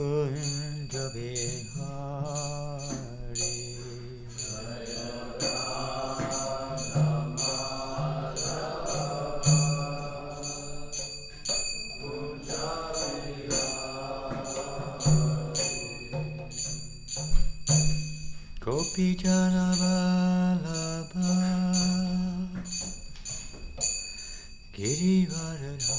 Kunja Bihari. Gopi Jana Vallabha Girivardhari.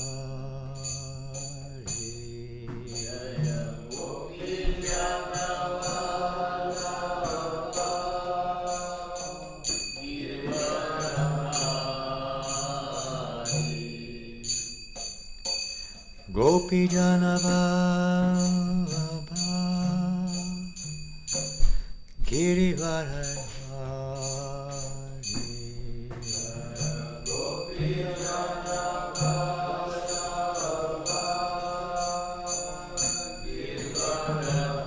Gopi Jana Vallabha Girivardhari. Gopi Jana Vallabha Girivardhari. Gopi Jana Vallabha Girivardhari.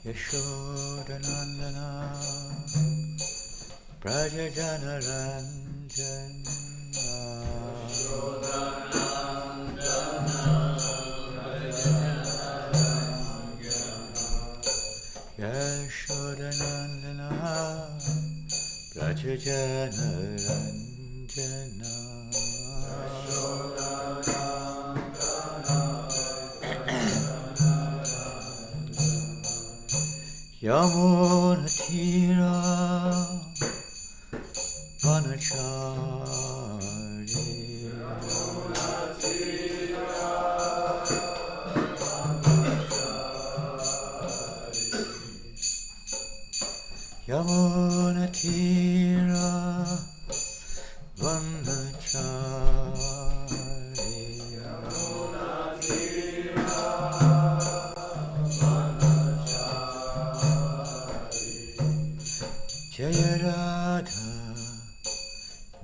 Yashodanandana Praja Jana Ranjana. Yashodanandana Praja Jana Ranjana. Yamuna Tira Vanachari. Yamuna Tira Vanachari. Jaya Radha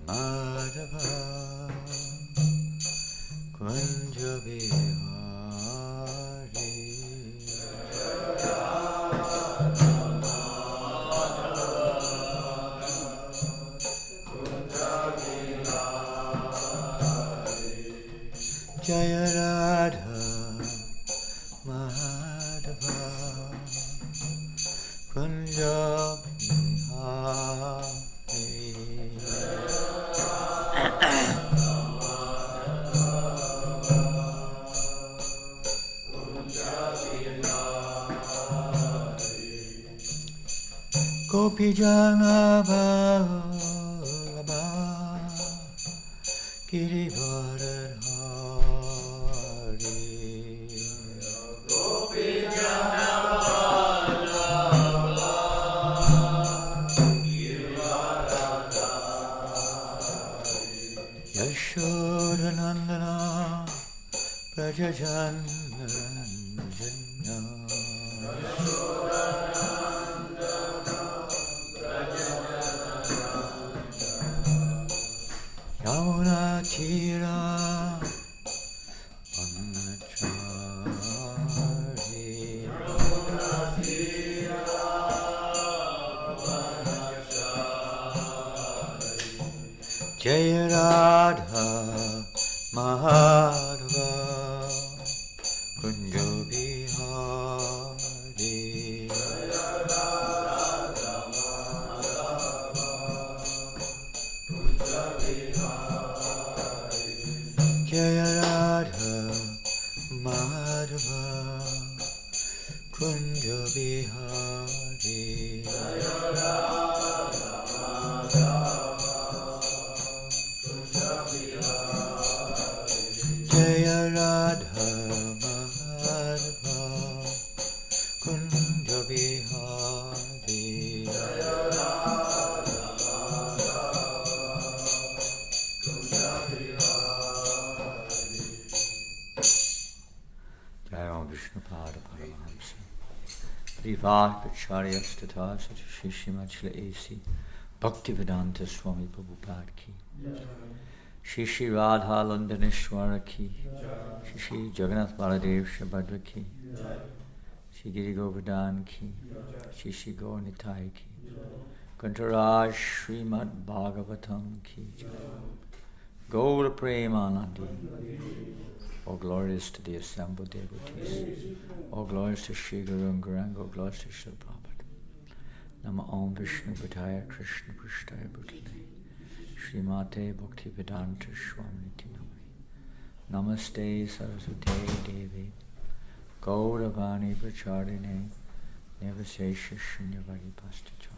Madhava Kunja Bihari. Jaya Radha Madhava Kunja Bihari. Gopi Jana Vallabha Girivardhari. Gopi Jana Vallabha Girivardhari. Yashodanandana Praja Jana Ranjana. Yamuna Tira Vanachari. Jaya Radha Madhava Kunja Bihari. Jaya Radha Madhava Kunja Bihari. Jaya Radha Madhava Kunja Bihari. Jaya Vishnupada Paramahamsa. Privātpacārya Statā Sati Shrimad A.C. Bhaktivedanta Swami Prabhupada ki. Shri Radha Landaneshwara ki. Shri Jagannath Baladev Shabhadra ki. Shri Giri Govardhan ki. Shri Gaur Nitai ki. Kantaraj Srimad Bhagavatam ki. Gaur Premanandi. All glories to the assembled devotees. All glories to Shri Guru and Gauranga. All glories to Srila Prabhupada. Nama Om Vishnu Padaya Krishna Prasthaya Bhutale. Srimate Bhaktivedanta Swamiti Namani. Namaste Saraswate Devi. Gauravani Pracharine. Nivasesha Shunyavadi Pastacharya.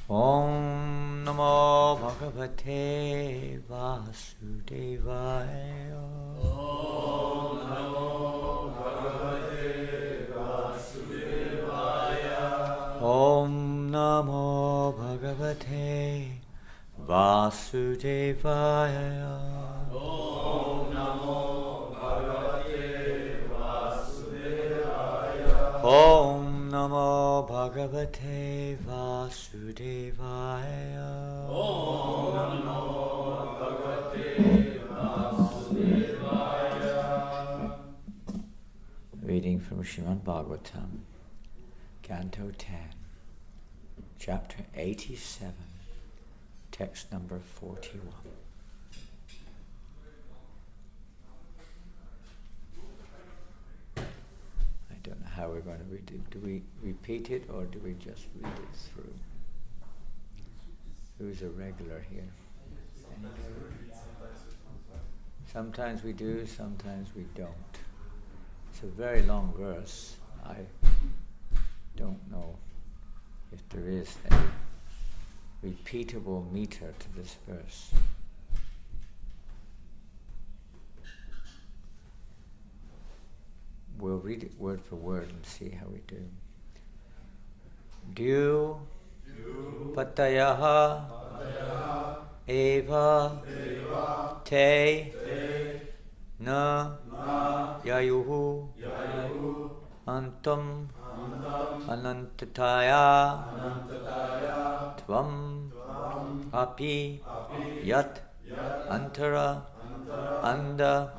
Om Namo Bhagavate Vasudevaya. Om Namo Bhagavate Vasudevaya. Om Namo Bhagavate Vasudevaya. Om Namo Bhagavate Vasudevaya. Om Namo Bhagavate Vasudevaya. Om Namo Bhagavate Vasudevaya. Reading from Srimad Bhagavatam, Canto 10, Chapter 87, Text number 41. I don't know how we're going to read it. Do we repeat it or do we just read it through? Who's a regular here? Sometimes we do, sometimes we don't. It's a very long verse. I don't know if there is a repeatable meter to this verse. We'll read it word for word and see how we do. Dyu Patayaha Eva Te Na Yayuhu Antam Anantataya Tvam Api Yat Antara Anda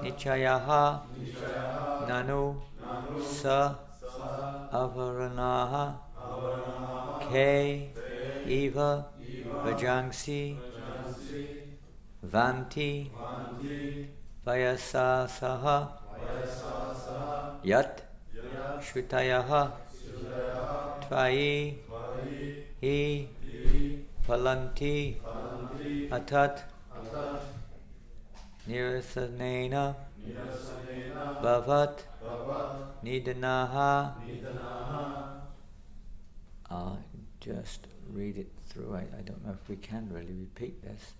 Nichayaha Nanu Sa Avaranaha Ke Eva Vajangsi Vanti Vayasasaha Yat Shutayaha Tvai Hi Palanti Atat Nirasanena Bhavat Nidanaha. I'll just read it through. I don't know if we can really repeat this.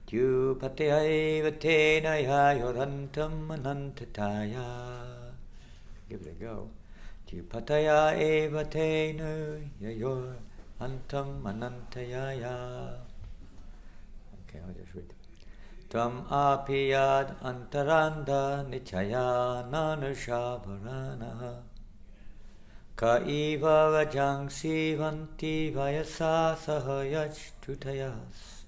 Dyu Patayaiva Tenaya Yorantam Anantataya. Give it a go. Dyu Pataya Eva Tenu Yayor Antam Anantayaya. Okay, I'll just read it. Tvam apiyad antaranda nichaya nanushavaranaha ka eva vajangsi vanti vayasa sahayach tutayas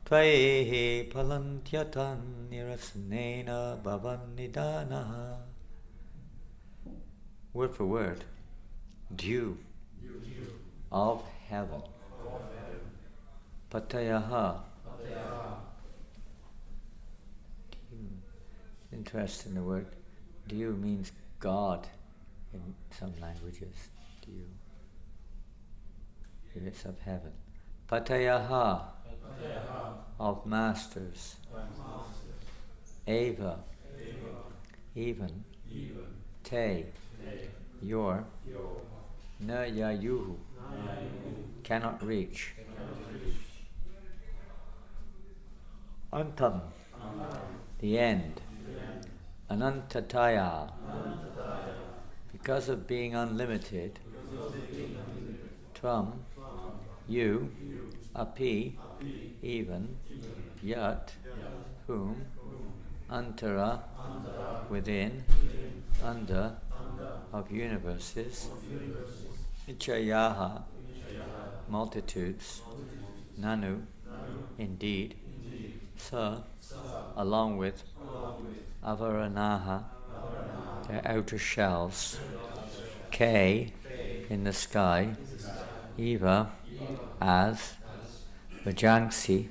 tvaehe palantyatan nirasanena bhavan nidanaha. Word for word. Dew of heaven. Patayaha. Interesting, the word dew means God in some languages. Dew. It's of heaven. Patayaha, of masters. Eva, even. Te, your. Na yayuhu, cannot reach. Antam, the end. Anantataya, because of being unlimited. Tvam, you. Api, even. Yat, whom. Antara, within. Under, of universes. Nichayaha, multitudes. Nanu, indeed. Sa, along with. Avaranaha, their outer shells. K, in the sky. Eva, as. Vajangsi,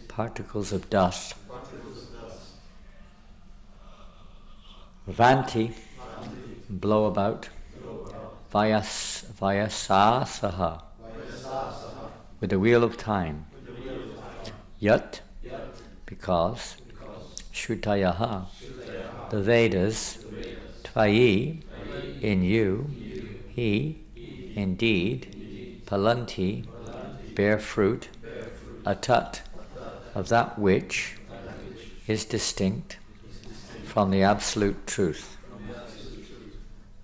particles of dust. Vanti, blow about. Vayasasaha, with the wheel of time. Yat, because. Shrutayaha, the Vedas. Tvayi, in you. He, indeed. Palanti, bear fruit. Atat, of that which is distinct from the absolute truth.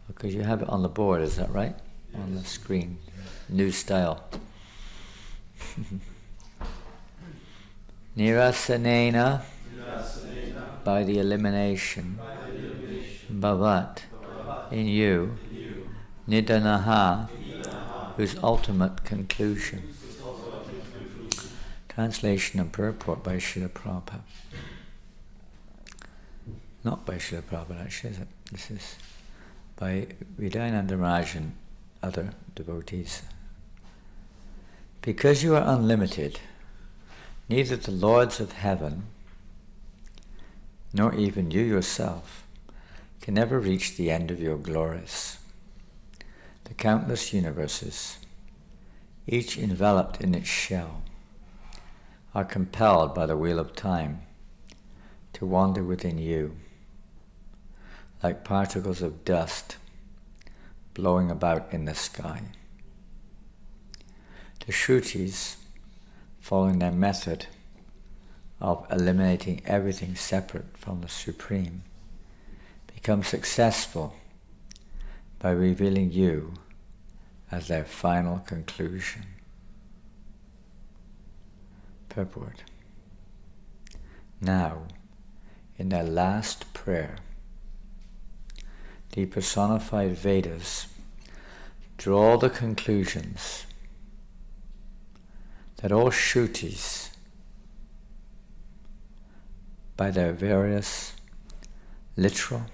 Because you have it on the board, is that right? On the screen. New style. Nirasanena, by the elimination. Bhavat, in you. Nidanaha, whose ultimate conclusion. Translation and purport by Srila Prabhupada. Not by Srila Prabhupada, actually, is it? This is by Vidayananda Maharaj and other devotees. Because you are unlimited, neither the lords of heaven, nor even you yourself, can ever reach the end of your glories. The countless universes, each enveloped in its shell, are compelled by the wheel of time to wander within you, like particles of dust blowing about in the sky. The Shrutis, following their method of eliminating everything separate from the Supreme, become successful by revealing you as their final conclusion. Purport. Now, in their last prayer, the personified Vedas draw the conclusions that all Shrutis, by their various literal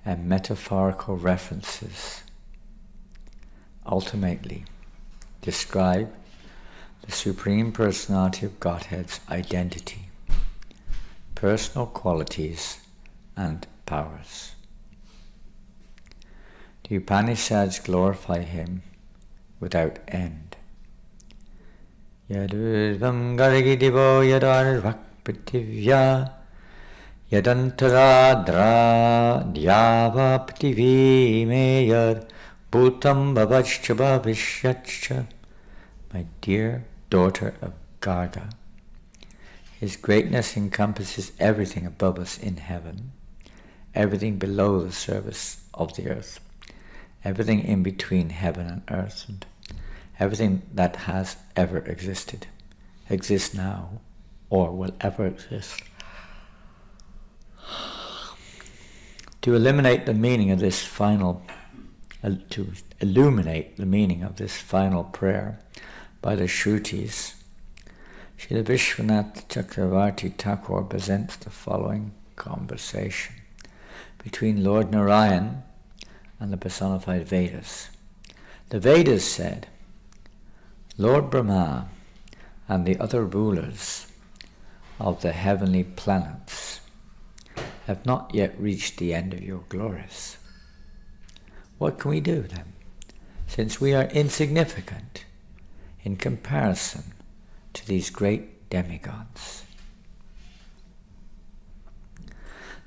and metaphorical references, ultimately describe the Supreme Personality of Godhead's identity, personal qualities and powers. The Upanishads glorify him without end. Yadurvam garagidivo yadarvakpativya yadantaradra dhyava ptivi meyad bhutam bhavachcha bhavishyachcha. My dear daughter of Garga, his greatness encompasses everything above us in heaven, everything below the surface of the earth, everything in between heaven and earth, and everything that has ever existed, exists now, or will ever exist. To eliminate the meaning of this final, to illuminate the meaning of this final prayer by the Shrutis, Srila Vishwanath Chakravarti Thakur presents the following conversation between Lord Narayan and the personified Vedas. The Vedas said, Lord Brahma and the other rulers of the heavenly planets have not yet reached the end of your glories. What can we do then, since we are insignificant in comparison to these great demigods?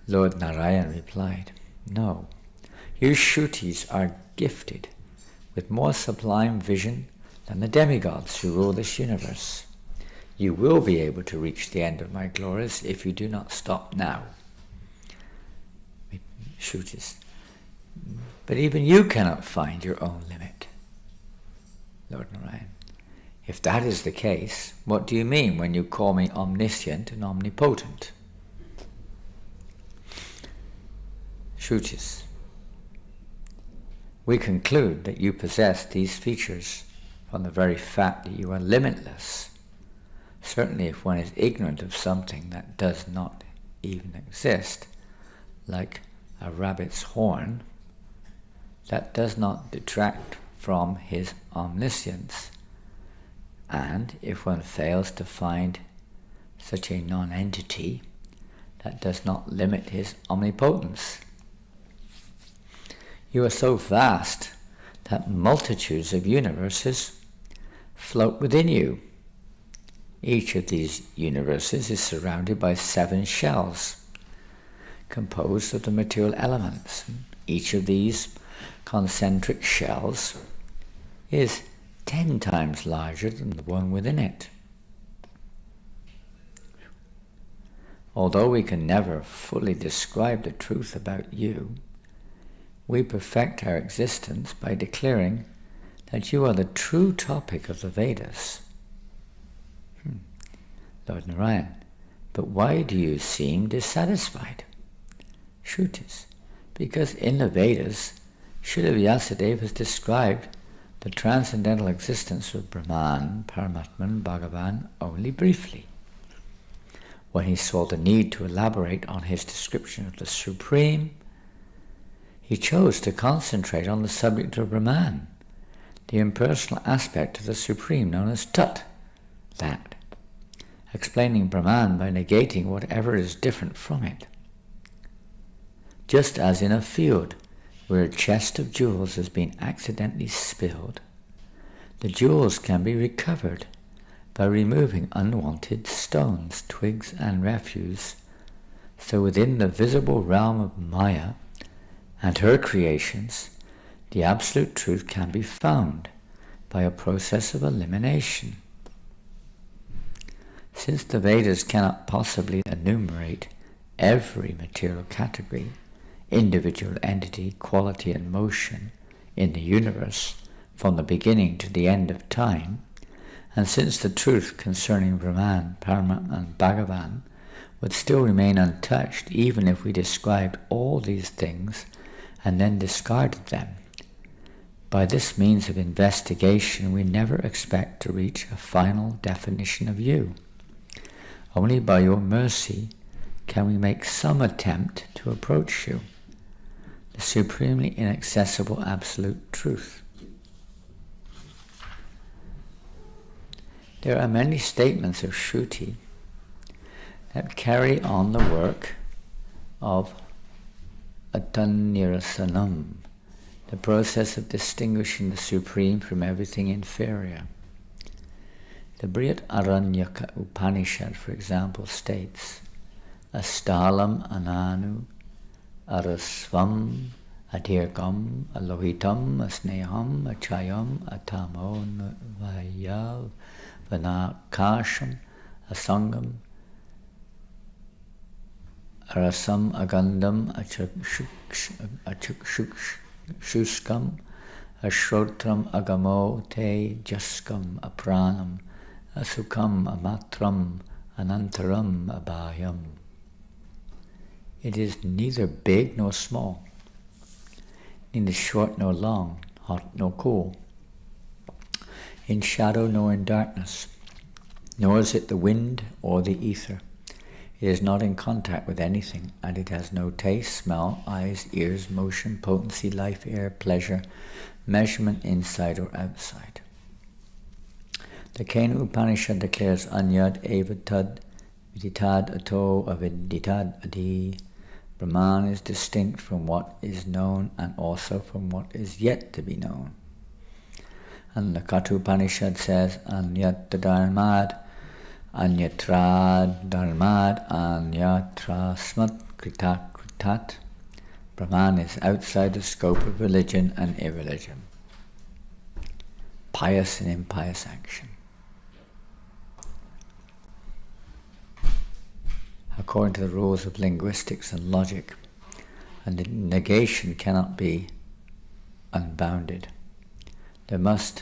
Lord Narayan replied, no, you Shrutis are gifted with more sublime vision than the demigods who rule this universe. You will be able to reach the end of my glories if you do not stop now. Shrutis. But even you cannot find your own limit. Lord Narayan. If that is the case, what do you mean when you call me omniscient and omnipotent? Shrutis. We conclude that you possess these features from the very fact that you are limitless. Certainly if one is ignorant of something that does not even exist, like a rabbit's horn, that does not detract from his omniscience. And if one fails to find such a non-entity, that does not limit his omnipotence. You are so vast that multitudes of universes float within you. Each of these universes is surrounded by 7 shells, composed of the material elements. Each of these concentric shells is 10 times larger than the one within it. Although we can never fully describe the truth about you, we perfect our existence by declaring that you are the true topic of the Vedas. Lord Narayan, but why do you seem dissatisfied? Shrutis, because in the Vedas, Srila Vyasadeva has described the transcendental existence of Brahman, Paramatman, Bhagavan only briefly. When he saw the need to elaborate on his description of the Supreme, he chose to concentrate on the subject of Brahman, the impersonal aspect of the Supreme known as Tat, that, explaining Brahman by negating whatever is different from it. Just as in a field where a chest of jewels has been accidentally spilled, the jewels can be recovered by removing unwanted stones, twigs and refuse. So within the visible realm of Maya and her creations, the absolute truth can be found by a process of elimination. Since the Vedas cannot possibly enumerate every material category, individual entity, quality and motion in the universe from the beginning to the end of time, and since the truth concerning Brahman, Paramatman and Bhagavan would still remain untouched even if we described all these things and then discarded them, by this means of investigation we never expect to reach a final definition of you. Only by your mercy can we make some attempt to approach you, the supremely inaccessible absolute truth. There are many statements of Shruti that carry on the work of Atannirasanam, the process of distinguishing the Supreme from everything inferior. The Brihat Aranyaka Upanishad, for example, states, Astalam ananu arasvam adirgam alohitam asneham achayam atamo vayav vanakasham asangam arasam agandam achukshuskam ashrotram agamo te jaskam apranam asukam amatram anantaram abhayam. It is neither big nor small, neither short nor long, hot nor cool, in shadow nor in darkness, nor is it the wind or the ether. It is not in contact with anything, and it has no taste, smell, eyes, ears, motion, potency, life, air, pleasure, measurement inside or outside. The Kena Upanishad declares Anyad evatad viditad ato aviditad adi. Brahman is distinct from what is known and also from what is yet to be known. And the Katha Upanishad says Anyat dharmad Anyatrad dharmad Anyatra smat kritat kritat. Brahman is outside the scope of religion and irreligion, pious and impious action. According to the rules of linguistics and logic, and the negation cannot be unbounded. There must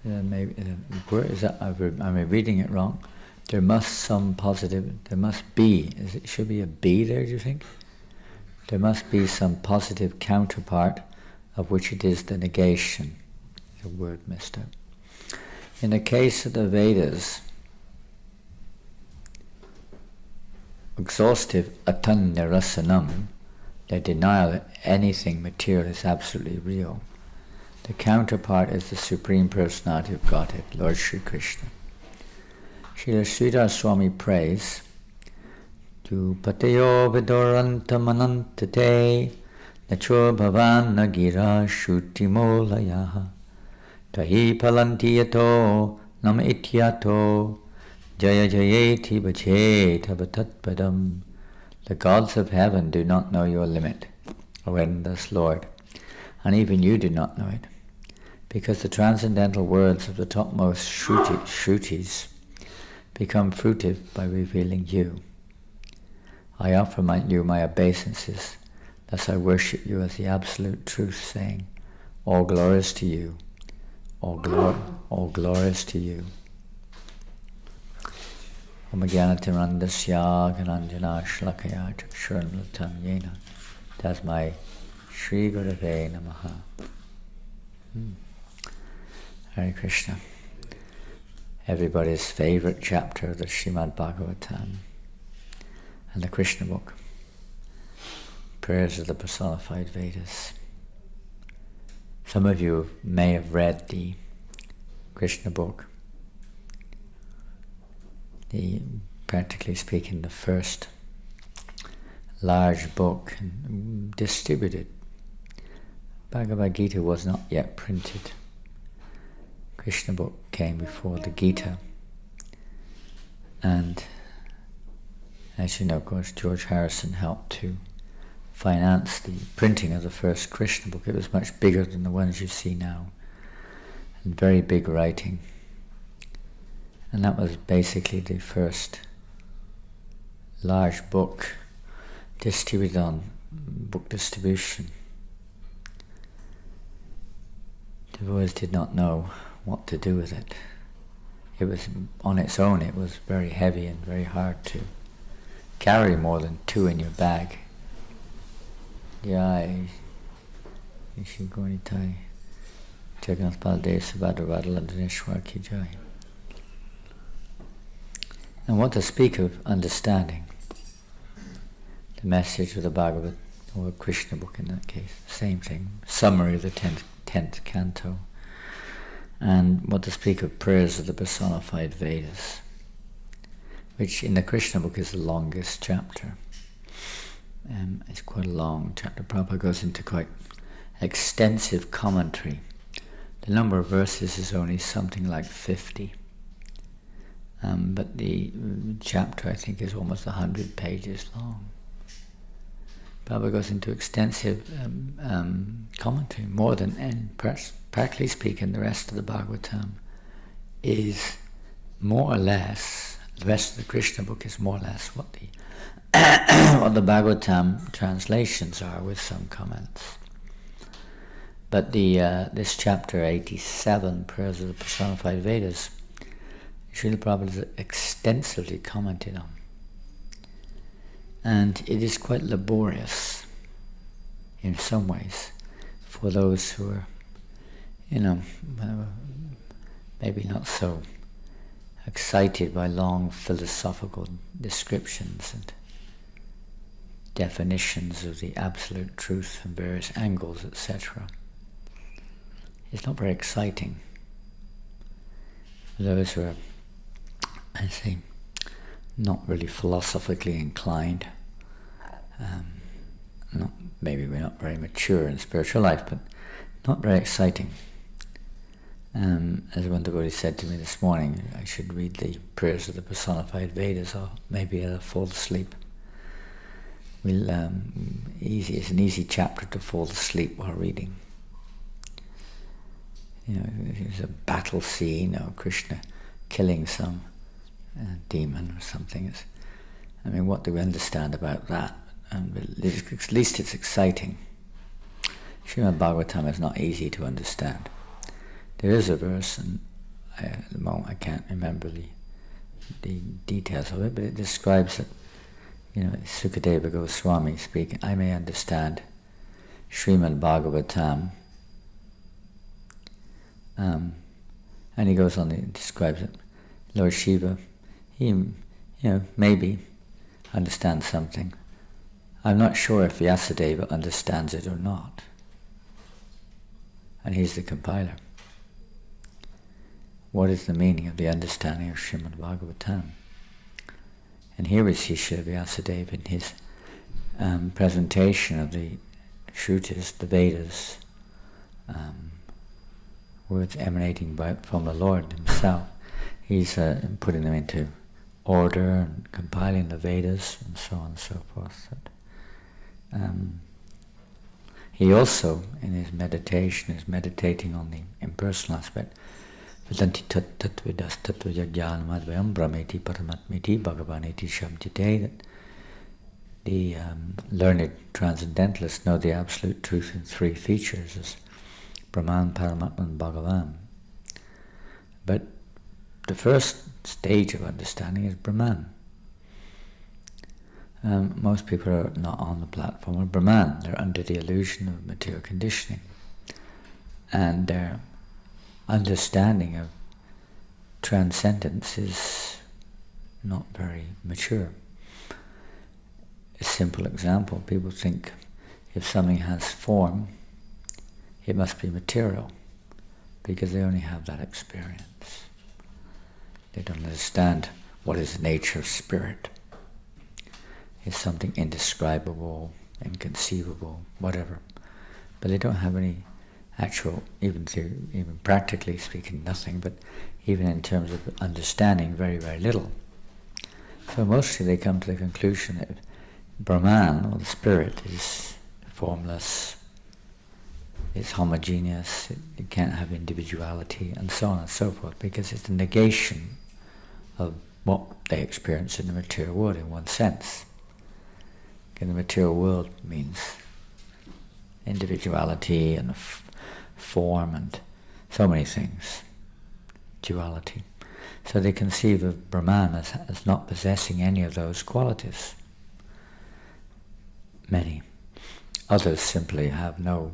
where is that? Am I reading it wrong? There must be, it should be a B there, do you think? There must be some positive counterpart of which it is the negation. The word missed out. In the case of the Vedas, exhaustive atannirasanam, they deny that anything material is absolutely real. The counterpart is the Supreme Personality of Godhead, Lord Sri Krishna. Srila Sridhar Swami prays, Tu patayo vidorantamanantate nacho bhavan nagira shrutimolayaha tahi palantiyato nam ityato jaya jayeti bachet avatatpadam. The gods of heaven do not know your limit, O endless Lord, and even you do not know it, because the transcendental words of the topmost Shrutis become fruitive by revealing you. I offer you my obeisances, thus I worship you as the absolute truth, saying, all glories to you, all glories to you. Om Jnanatirandasya Gananjana Shlakaya Chakshurmlatam Yena Tasmai Shri Gurave Namaha. Hare Krishna. Everybody's favorite chapter of the Srimad Bhagavatam and the Krishna book. Prayers of the personified Vedas. Some of you may have read the Krishna book, practically speaking, the first large book distributed. Bhagavad Gita was not yet printed. Krishna book came before the Gita. And as you know, of course, George Harrison helped to finance the printing of the first Krishna book. It was much bigger than the ones you see now, and very big writing. And that was basically the first large book distributed on book distribution. Devotees did not know what to do with it. It was, on its own, it was very heavy and very hard to carry more than two in your bag. Jai Shri Gauritai Jagannath Baldev Subhadra Radha-Krishna Ki Jai. And what to speak of understanding the message of the Bhagavad, or Krishna book in that case, same thing, summary of the 10th canto, and what to speak of prayers of the personified Vedas, which in the Krishna book is the longest chapter. It's quite a long chapter. Prabhupada goes into quite extensive commentary. The number of verses is only something like 50. But the chapter, I think, is almost 100 pages long. Prabhupada goes into extensive commentary, more than, and practically speaking, the rest of the Bhagavatam is more or less, the rest of the Krishna book is more or less what the what the Bhagavatam translations are, with some comments. But the this chapter 87, Prayers of the Personified Vedas, Srila Prabhupada is extensively commented on. And it is quite laborious in some ways for those who are, maybe not so excited by long philosophical descriptions and definitions of the absolute truth from various angles, etc. It's not very exciting. For those who are, I say, not really philosophically inclined, maybe we're not very mature in spiritual life, but not very exciting. As one devotee said to me this morning, I should read the Prayers of the Personified Vedas, or maybe I'll fall asleep. It's an easy chapter to fall asleep while reading. There's a battle scene, or Krishna killing some demon or something. What do we understand about that? At least it's exciting. Srimad Bhagavatam is not easy to understand. There is a verse, and at the moment I can't remember the details of it, but it describes it. Sukadeva Goswami speaking, I may understand Srimad Bhagavatam, and he goes on, he describes it. Lord Shiva, he maybe understands something. I'm not sure if Vyasadeva understands it or not. And he's the compiler. what is the meaning of the understanding of Srimad Bhagavatam? And here we see Srila Vyasadeva in his presentation of the Shrutis, the Vedas, words emanating from the Lord himself. He's putting them into order and compiling the Vedas and so on and so forth. He also, in his meditation, is meditating on the impersonal aspect. Vadanti tat tatvidas tatvajagyan madvayam brahmeti paramatmiti bhagavaneti shabdite, that the learned transcendentalists know the absolute truth in three features as Brahman, Paramatman and Bhagavan. But the first stage of understanding is Brahman. Most people are not on the platform of Brahman. They're under the illusion of material conditioning. And their understanding of transcendence is not very mature. A simple example, people think if something has form, it must be material, because they only have that experience. They don't understand what is the nature of spirit. It's something indescribable, inconceivable, whatever. But they don't have any actual, even practically speaking, nothing, but even in terms of understanding, very, very little. So mostly they come to the conclusion that Brahman, or the spirit, is formless, it's homogeneous, it can't have individuality, and so on and so forth, because it's the negation of what they experience in the material world in one sense. In the material world means individuality and form and so many things, duality. So they conceive of Brahman as not possessing any of those qualities. Many. Others simply have no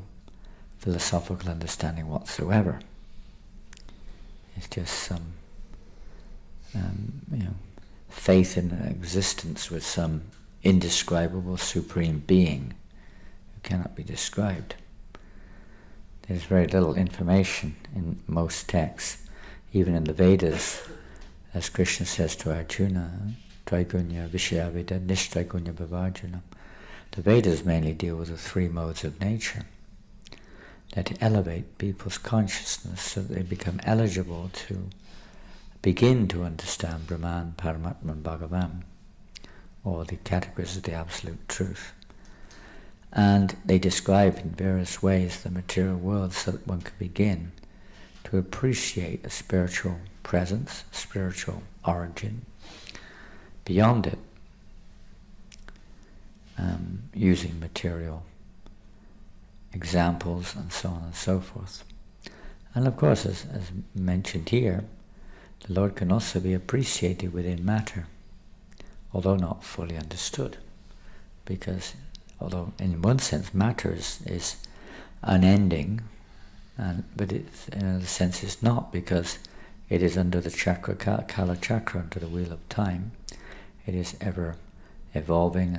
philosophical understanding whatsoever. It's just some faith in an existence with some indescribable supreme being who cannot be described. There's very little information in most texts, even in the Vedas, as Krishna says to Arjuna, Traigunya Vishayavida Nishtraigunya Bhavarjuna. The Vedas mainly deal with the three modes of nature that elevate people's consciousness so that they become eligible to begin to understand Brahman, Paramatman and Bhagavan, or the categories of the absolute truth. And they describe in various ways the material world so that one can begin to appreciate a spiritual presence, a spiritual origin. Beyond it, using material examples and so on and so forth. And of course, as mentioned here, the Lord can also be appreciated within matter, although not fully understood, because although in one sense matter is unending, but it's, in another sense it's not, because it is under the chakra, Kala chakra, under the wheel of time. It is ever evolving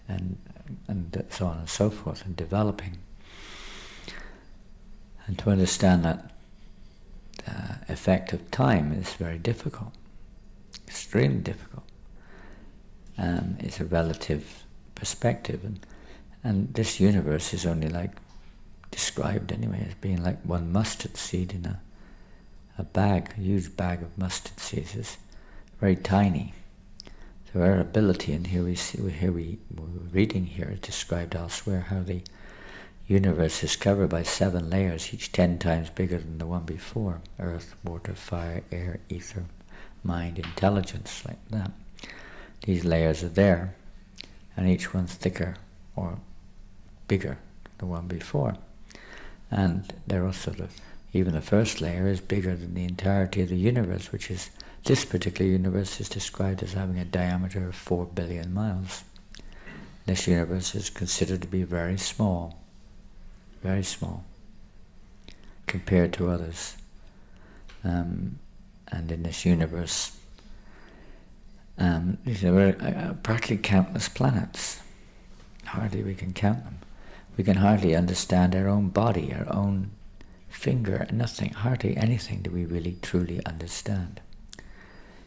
and so on and so forth, and developing. And to understand that effect of time is very difficult, extremely difficult. It's a relative perspective, and this universe is only described anyway as being like one mustard seed in a bag, a huge bag of mustard seeds. Is very tiny. So our ability, and we're reading here, is described elsewhere how the universe is covered by 7 layers, each 10 times bigger than the one before: earth, water, fire, air, ether, mind, intelligence, like that. These layers are there, and each one's thicker or bigger than the one before. And they're also even the first layer is bigger than the entirety of the universe, which is, this particular universe is described as having a diameter of 4 billion miles. This universe is considered to be very small compared to others. And in this universe, these are practically countless planets. Hardly we can count them. We can hardly understand our own body, our own finger, nothing, hardly anything do we really truly understand.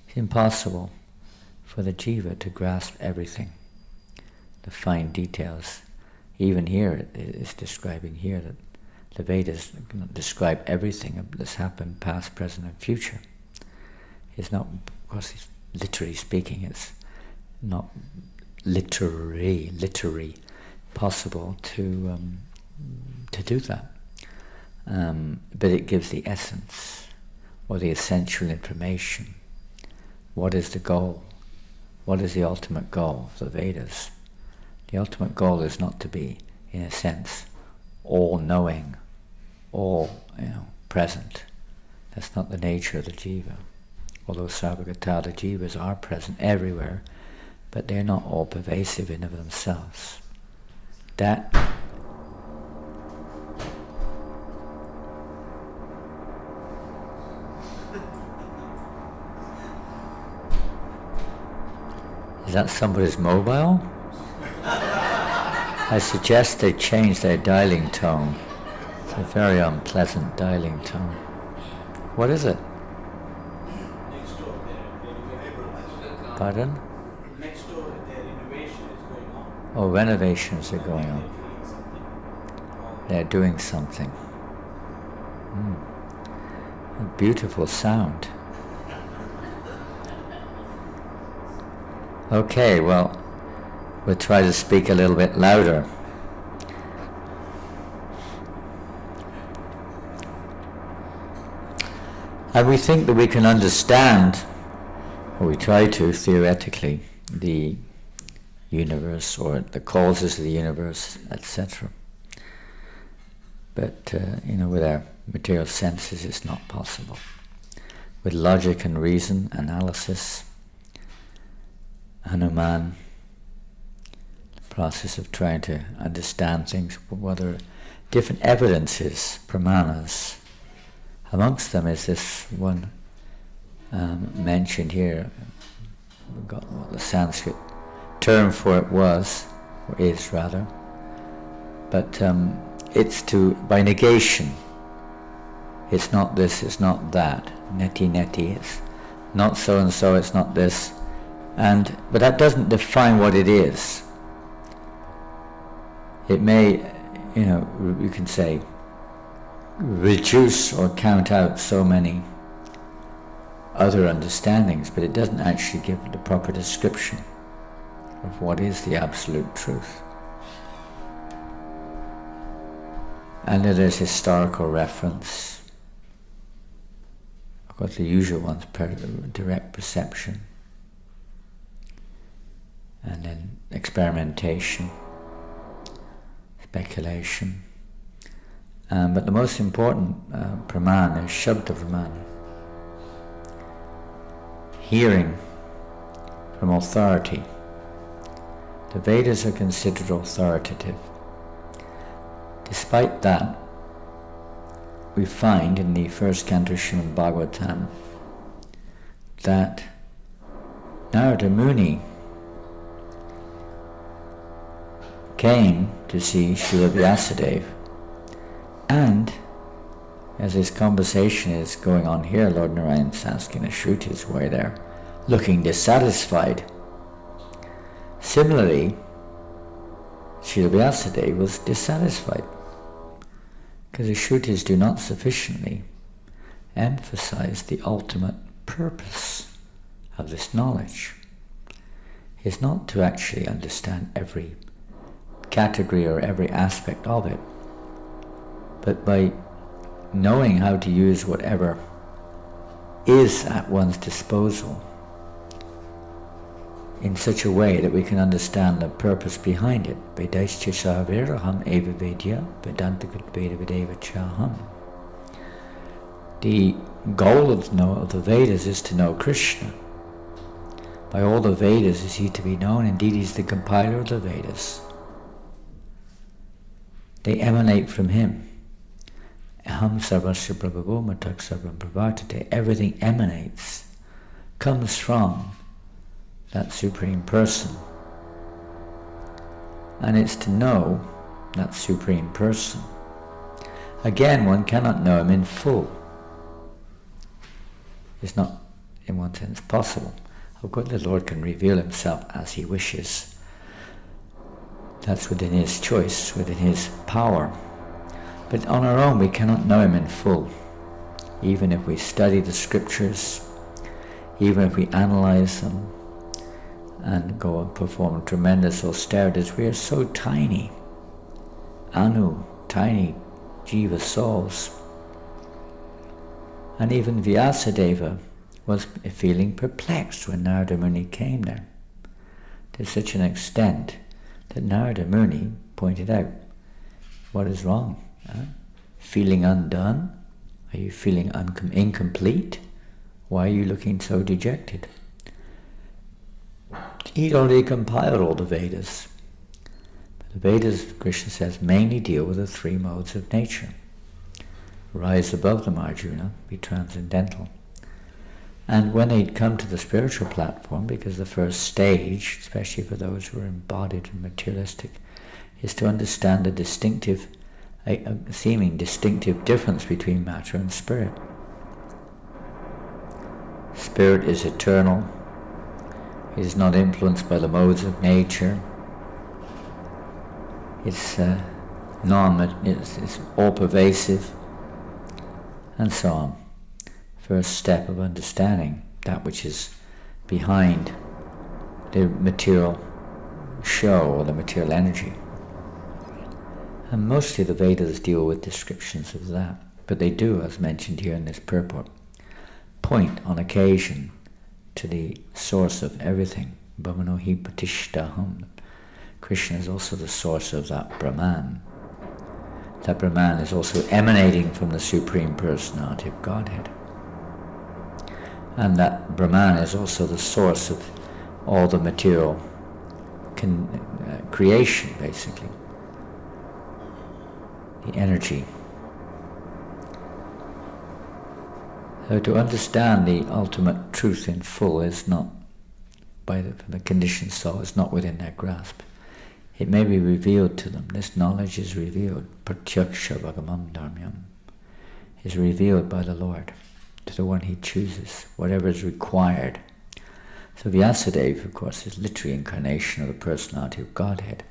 It's impossible for the jiva to grasp everything, the fine details. Even here, it's describing here that the Vedas describe everything that's happened, past, present, and future. It's not, of course, literally speaking, it's not literary possible to do that. But it gives the essence, or the essential information. What is the goal? What is the ultimate goal of the Vedas? The ultimate goal is not to be, in a sense, all-knowing, all present. That's not the nature of the jiva. Although sarvagata, the jivas are present everywhere, but they're not all pervasive in of themselves. That is that somebody's mobile? I suggest they change their dialing tone. It's a very unpleasant dialing tone. What is it? Next door, their Pardon? next door, their renovation is going on. Oh, renovations are going on. They're doing something. A beautiful sound. Okay, well, we'll try to speak a little bit louder. And we think that we can understand, or we try to theoretically, the universe or the causes of the universe, etc. But with our material senses it's not possible. With logic and reason, analysis, Hanuman, the process of trying to understand things, whether different evidences, pramanas. Amongst them is this one mentioned here. We've got what the Sanskrit term for it was, or is rather, but it's by negation. It's not this, it's not that. Neti, it's not so and so, it's not this. But that doesn't define what it is. It may, you can say, reduce or count out so many other understandings, but it doesn't actually give the proper description of what is the absolute truth. And then there's historical reference. Of course, the usual ones, direct perception, and then experimentation, speculation. But the most important praman is Shabda praman. Hearing from authority. The Vedas are considered authoritative. Despite that, we find in the first canto Srimad Bhagavatam that Narada Muni came to see Srila Vyasadeva, and as this conversation is going on here, Lord Narayan's asking the Shrutis why they're looking dissatisfied. Similarly, Srila Vyasadeva was dissatisfied because the Shrutis do not sufficiently emphasize the ultimate purpose of this knowledge. It's not to actually understand every category or every aspect of it, but by knowing how to use whatever is at one's disposal in such a way that we can understand the purpose behind it. Vedaischa saviraham eva vedya vedantakut veda vedeva chaham. The goal of the Vedas is to know Krishna. By all the Vedas is he to be known. Indeed, he's the compiler of the Vedas. They emanate from him. Aham sarvasya prabhavo matak sarvam pravartate. Everything emanates, comes from that Supreme Person. And it's to know that Supreme Person. Again, one cannot know him in full. It's not, in one sense, possible. Of course, the Lord can reveal himself as he wishes. That's within his choice, within his power. But on our own, we cannot know him in full. Even if we study the scriptures, even if we analyze them, and go and perform tremendous austerities, we are so tiny. Anu, tiny jiva souls. And even Vyasadeva was feeling perplexed when Narada Muni came there, to such an extent that Narada Muni pointed out, what is wrong? Feeling undone? Are you feeling incomplete? Why are you looking so dejected? He'd already compiled all the Vedas. But the Vedas, Krishna says, mainly deal with the three modes of nature. Rise above them, Arjuna, be transcendental. And when they'd come to the spiritual platform, because the first stage, especially for those who are embodied and materialistic, is to understand the distinctive, a seeming distinctive difference between matter and spirit. Spirit is eternal. It is not influenced by the modes of nature. It's it's all-pervasive, and so on. First step of understanding that which is behind the material show or the material energy. And mostly the Vedas deal with descriptions of that, but they do, as mentioned here in this purport, point on occasion to the source of everything. Brahmano hi patishtaham. Krishna is also the source of that Brahman. That Brahman is also emanating from the Supreme Personality of Godhead. And that Brahman is also the source of all the material creation, basically. The energy. So to understand the ultimate truth in full is not, from the conditioned soul, is not within their grasp. It may be revealed to them. This knowledge is revealed. Pratyaksha bhagamam dharmyam. Is revealed by the Lord to the one he chooses, whatever is required. So Vyasadeva, of course, is literally incarnation of the personality of Godhead.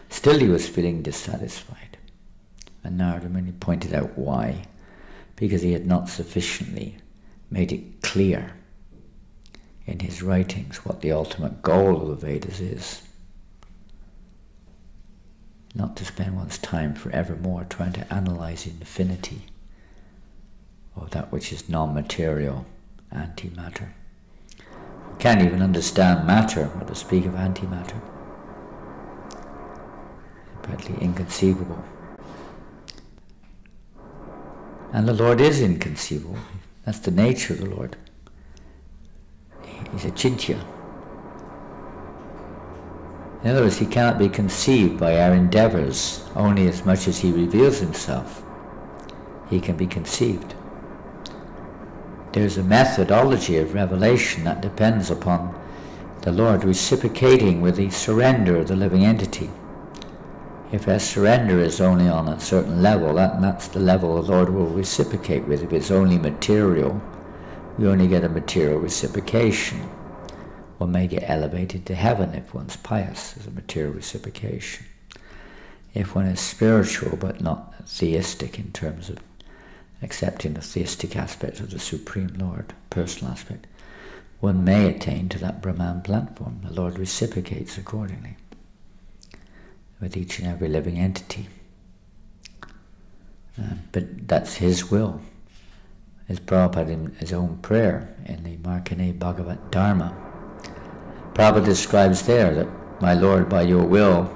Still he was feeling dissatisfied. And Narada Muni pointed out why. Because he had not sufficiently made it clear in his writings what the ultimate goal of the Vedas is. Not to spend one's time forevermore trying to analyze infinity or that which is non-material, antimatter. You can't even understand matter, or to speak of antimatter. Apparently inconceivable. And the Lord is inconceivable. That's the nature of the Lord. He's achintya. In other words, he cannot be conceived by our endeavors. Only as much as he reveals himself, he can be conceived. There's a methodology of revelation that depends upon the Lord reciprocating with the surrender of the living entity. If our surrender is only on a certain level, that's the level the Lord will reciprocate with. If it's only material, we only get a material reciprocation. One may get elevated to heaven if one's pious, as a material reciprocation. If one is spiritual but not theistic in terms of accepting the theistic aspect of the Supreme Lord, personal aspect, one may attain to that Brahman platform. The Lord reciprocates accordingly with each and every living entity. But that's his will. As Prabhupada in his own prayer in the Markandeya Bhagavat Dharma, Prabhupada describes there that, my Lord, by your will,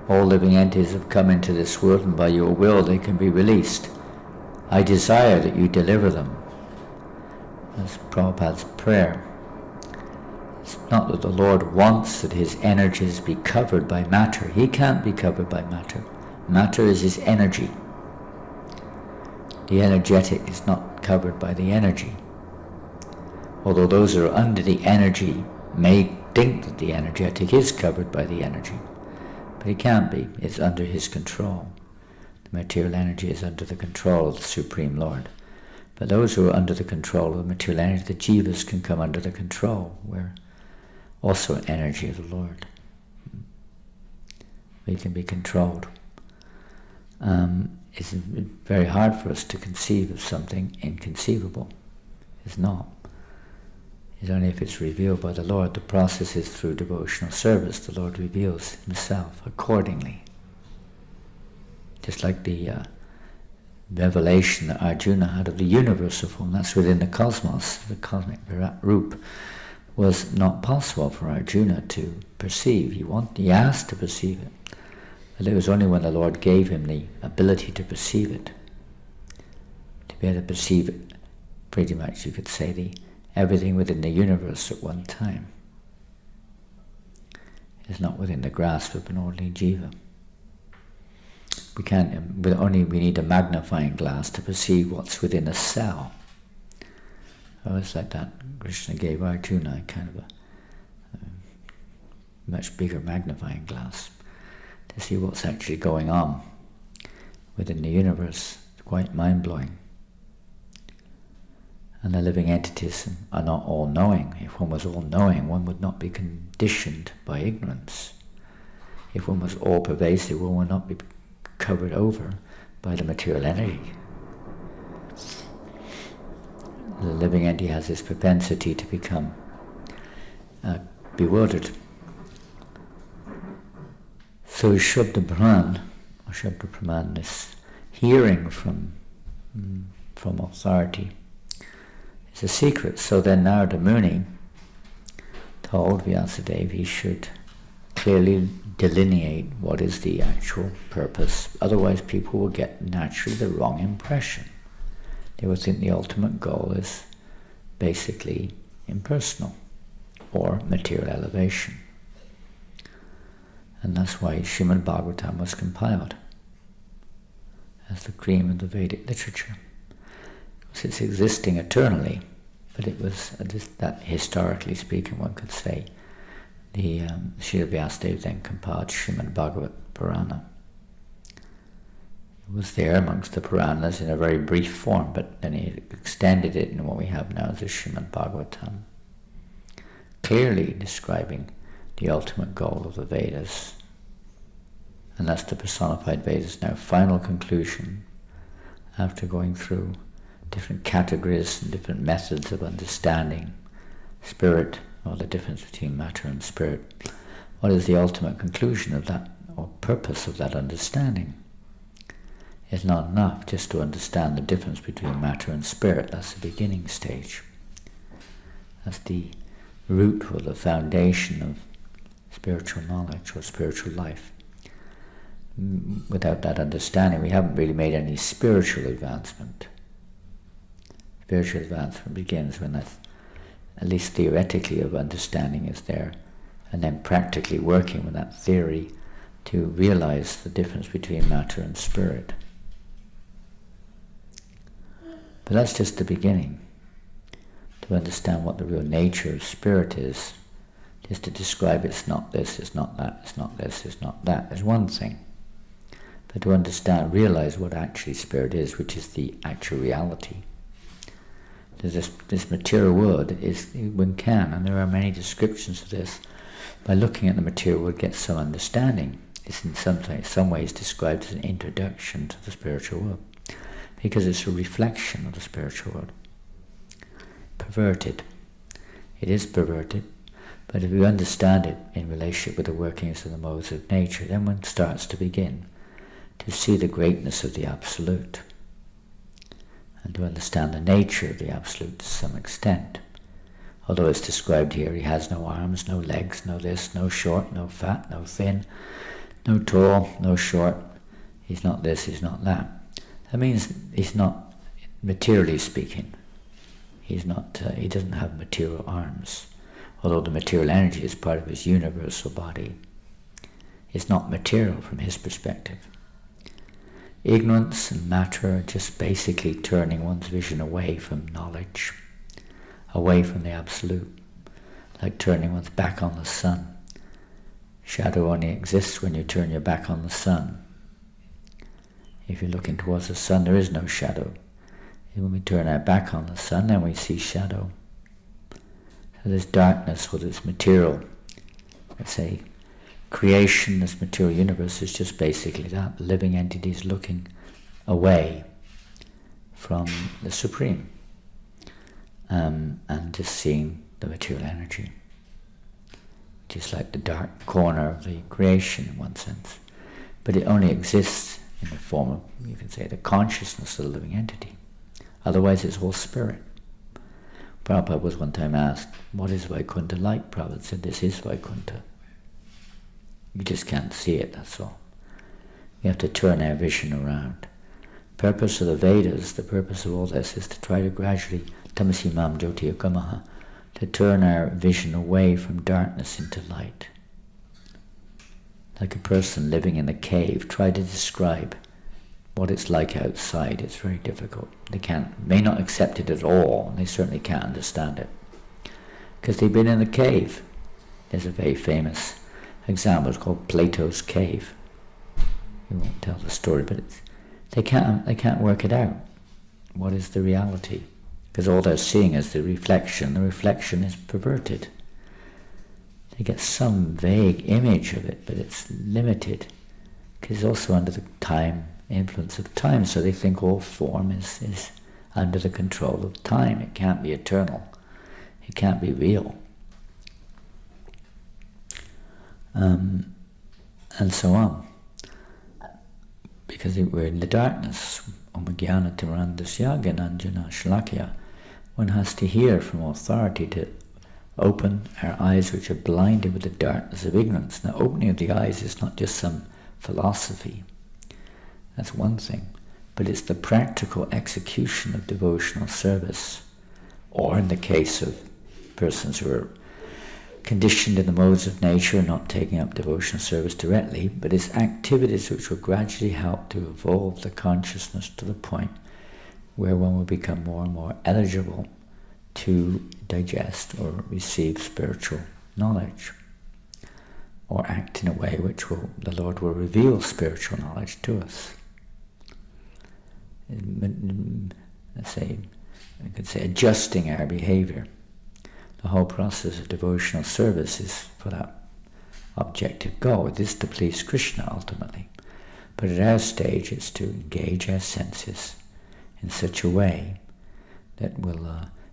all living entities have come into this world, and by your will they can be released. I desire that you deliver them. That's Prabhupada's prayer. It's not that the Lord wants that his energies be covered by matter. He can't be covered by matter. Matter is his energy. The energetic is not covered by the energy. Although those who are under the energy may think that the energetic is covered by the energy. But it can't be. It's under his control. material energy is under the control of the Supreme Lord. But those who are under the control of the material energy, the jivas can come under the control. We're also an energy of the Lord. We can be controlled. It's very hard for us to conceive of something inconceivable. It's not. It's only if it's revealed by the Lord. The process is through devotional service. The Lord reveals himself accordingly. Just like the revelation that Arjuna had of the universal form, that's within the cosmos, the cosmic Virat Rup, was not possible for Arjuna to perceive. He asked to perceive it. But it was only when the Lord gave him the ability to perceive it, to be able to perceive it, pretty much you could say, everything within the universe at one time is not within the grasp of an ordinary jiva. We can't, we need a magnifying glass to perceive what's within a cell. Oh, it's like that. Krishna gave Arjuna kind of a much bigger magnifying glass to see what's actually going on within the universe. It's quite mind-blowing. And the living entities are not all-knowing. If one was all-knowing, one would not be conditioned by ignorance. If one was all-pervasive, one would not be covered over by the material energy. The living entity has this propensity to become bewildered. So Shabda Brahman, or Shabda Praman, this hearing from authority, is a secret. So then Narada Muni told Vyasadeva he should clearly delineate what is the actual purpose. Otherwise people will get naturally the wrong impression. They will think the ultimate goal is basically impersonal or material elevation. And that's why Srimad Bhagavatam was compiled as the cream of the Vedic literature. Because it's existing eternally, but it was, that historically speaking one could say, the Srila Vyasadeva then compiled Srimad Bhagavat Purana. It was there amongst the Puranas in a very brief form, but then he extended it in what we have now as the Srimad Bhagavatam, clearly describing the ultimate goal of the Vedas. And that's the personified Vedas. Now, final conclusion, after going through different categories and different methods of understanding spirit, or the difference between matter and spirit, what is the ultimate conclusion of that, or purpose of that understanding? It's not enough just to understand the difference between matter and spirit. That's the beginning stage. That's the root or the foundation of spiritual knowledge or spiritual life. Without that understanding, we haven't really made any spiritual advancement. Spiritual advancement begins when that, at least theoretically, of understanding is there, and then practically working with that theory to realize the difference between matter and spirit. But that's just the beginning. To understand what the real nature of spirit is, just to describe it's not this, it's not that, it's not this, it's not that, is one thing. But to understand, realize what actually spirit is, which is the actual reality. This material world is, one can, and there are many descriptions of this, by looking at the material world get some understanding. It's in some ways described as an introduction to the spiritual world, because it's a reflection of the spiritual world. Perverted. It is perverted, but if you understand it in relationship with the workings of the modes of nature, then one starts to begin to see the greatness of the Absolute, and to understand the nature of the Absolute to some extent. Although it's described here, he has no arms, no legs, no this, no short, no fat, no thin, no tall, no short. He's not this, he's not that. That means he's not, materially speaking, he's not. He doesn't have material arms. Although the material energy is part of his universal body, it's not material from his perspective. Ignorance and matter are just basically turning one's vision away from knowledge, away from the Absolute, like turning one's back on the sun. Shadow only exists when you turn your back on the sun. If you're looking towards the sun, there is no shadow. When we turn our back on the sun, then we see shadow. So this darkness with its material, let's say, creation, this material universe is just basically that, living entities looking away from the Supreme, and just seeing the material energy. Just like the dark corner of the creation in one sense. But it only exists in the form of, you can say, the consciousness of the living entity. Otherwise it's all spirit. Prabhupada was one time asked, what is Vaikuntha like? Prabhupada said, this is Vaikuntha. You just can't see it, that's all. We have to turn our vision around. Purpose of the Vedas, the purpose of all this is to try to gradually, tamasi mam jyoti akamaha, to turn our vision away from darkness into light. Like a person living in a cave, try to describe what it's like outside. It's very difficult. They may not accept it at all, and they certainly can't understand it. Because they've been in a cave. There's a very famous example, it's called Plato's Cave. We won't tell the story, but they can't work it out. What is the reality? Because all they're seeing is the reflection. The reflection is perverted. They get some vague image of it, but it's limited. Because it's also under the influence of time, so they think all form is under the control of time. It can't be eternal. It can't be real. And so on. Because we're in the darkness. Omagyanna Tirandasya Gananjana Shlakya. One has to hear from authority to open our eyes which are blinded with the darkness of ignorance. Now, opening of the eyes is not just some philosophy. That's one thing. But it's the practical execution of devotional service. Or in the case of persons who are conditioned in the modes of nature and not taking up devotional service directly, but it's activities which will gradually help to evolve the consciousness to the point where one will become more and more eligible to digest or receive spiritual knowledge, or act in a way which the Lord will reveal spiritual knowledge to us. Let's say, I could say, adjusting our behavior. The whole process of devotional service is for that objective goal. It is to please Krishna ultimately. But at our stage it's to engage our senses in such a way that will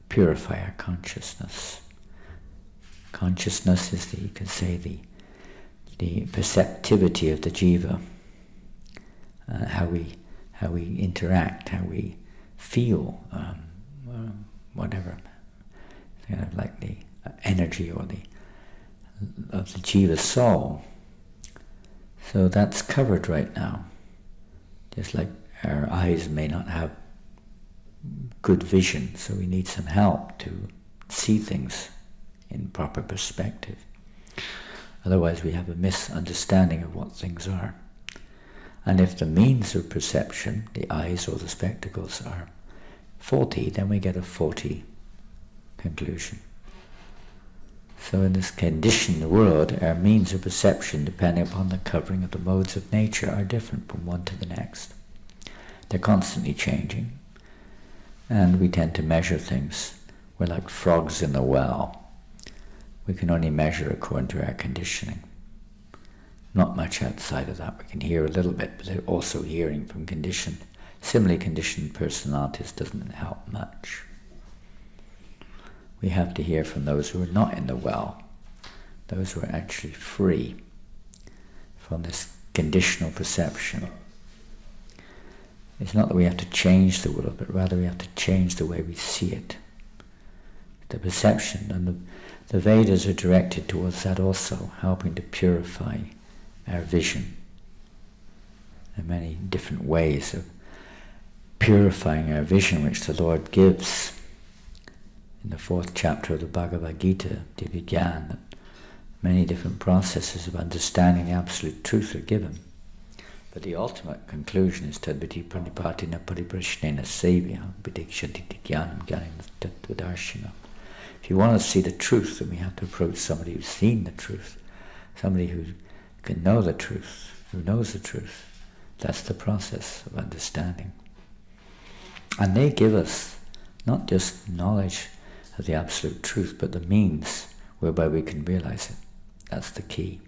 purify our consciousness. Consciousness is you could say, the perceptivity of the jiva, how we interact, how we feel, whatever. Kind of like the energy of the jiva soul. So that's covered right now. Just like our eyes may not have good vision, so we need some help to see things in proper perspective. Otherwise we have a misunderstanding of what things are. And if the means of perception, the eyes or the spectacles, are faulty, then we get a faulty conclusion. So in this conditioned world, our means of perception, depending upon the covering of the modes of nature, are different from one to the next. They're constantly changing, and we tend to measure things. We're like frogs in the well. We can only measure according to our conditioning. Not much outside of that. We can hear a little bit, but they're also hearing from conditioned. Similarly conditioned personalities doesn't help much. We have to hear from those who are not in the well, those who are actually free from this conditional perception. It's not that we have to change the world, but rather we have to change the way we see it. The perception, and the Vedas are directed towards that also, helping to purify our vision. There are many different ways of purifying our vision which the Lord gives. In the 4th chapter of the Bhagavad Gita, Divya, many different processes of understanding the absolute truth are given. But the ultimate conclusion is Tadviti Pranipatina Pariprashnena Sevya Vidikshanti Jnanam Jnanam Tattvadarshina. If you want to see the truth, then we have to approach somebody who's seen the truth, somebody who can know the truth, who knows the truth, That's the process of understanding. And they give us not just knowledge of the absolute truth, but the means whereby we can realize it. That's the key.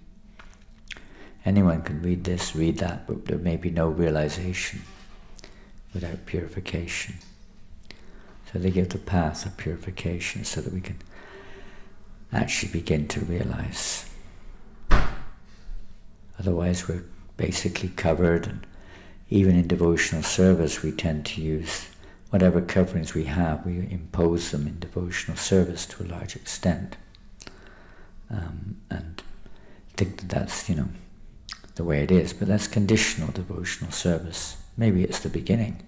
Anyone can read this, read that, but there may be no realization without purification. So they give the path of purification so that we can actually begin to realize. Otherwise we're basically covered, and even in devotional service we tend to use whatever coverings we have, we impose them in devotional service to a large extent. And think that that's, the way it is, but that's conditional devotional service. Maybe it's the beginning,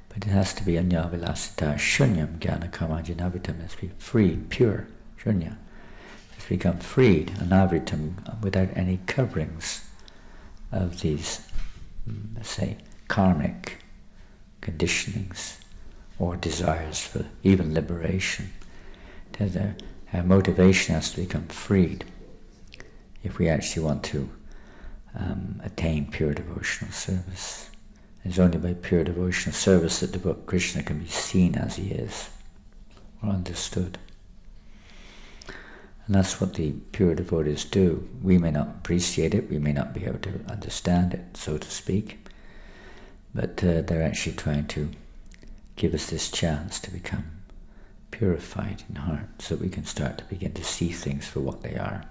but it has to be anya vilasita shunyam jnana karmajanavitam. It's be freed, pure, shunya. It's become freed, anavritam, without any coverings of these, let's say, karmic conditionings or desires for even liberation. Our motivation has to become freed if we actually want to attain pure devotional service. It's only by pure devotional service that Krishna can be seen as he is, or understood. And that's what the pure devotees do. We may not appreciate it, we may not be able to understand it, so to speak, but they're actually trying to give us this chance to become purified in heart, so we can start to begin to see things for what they are,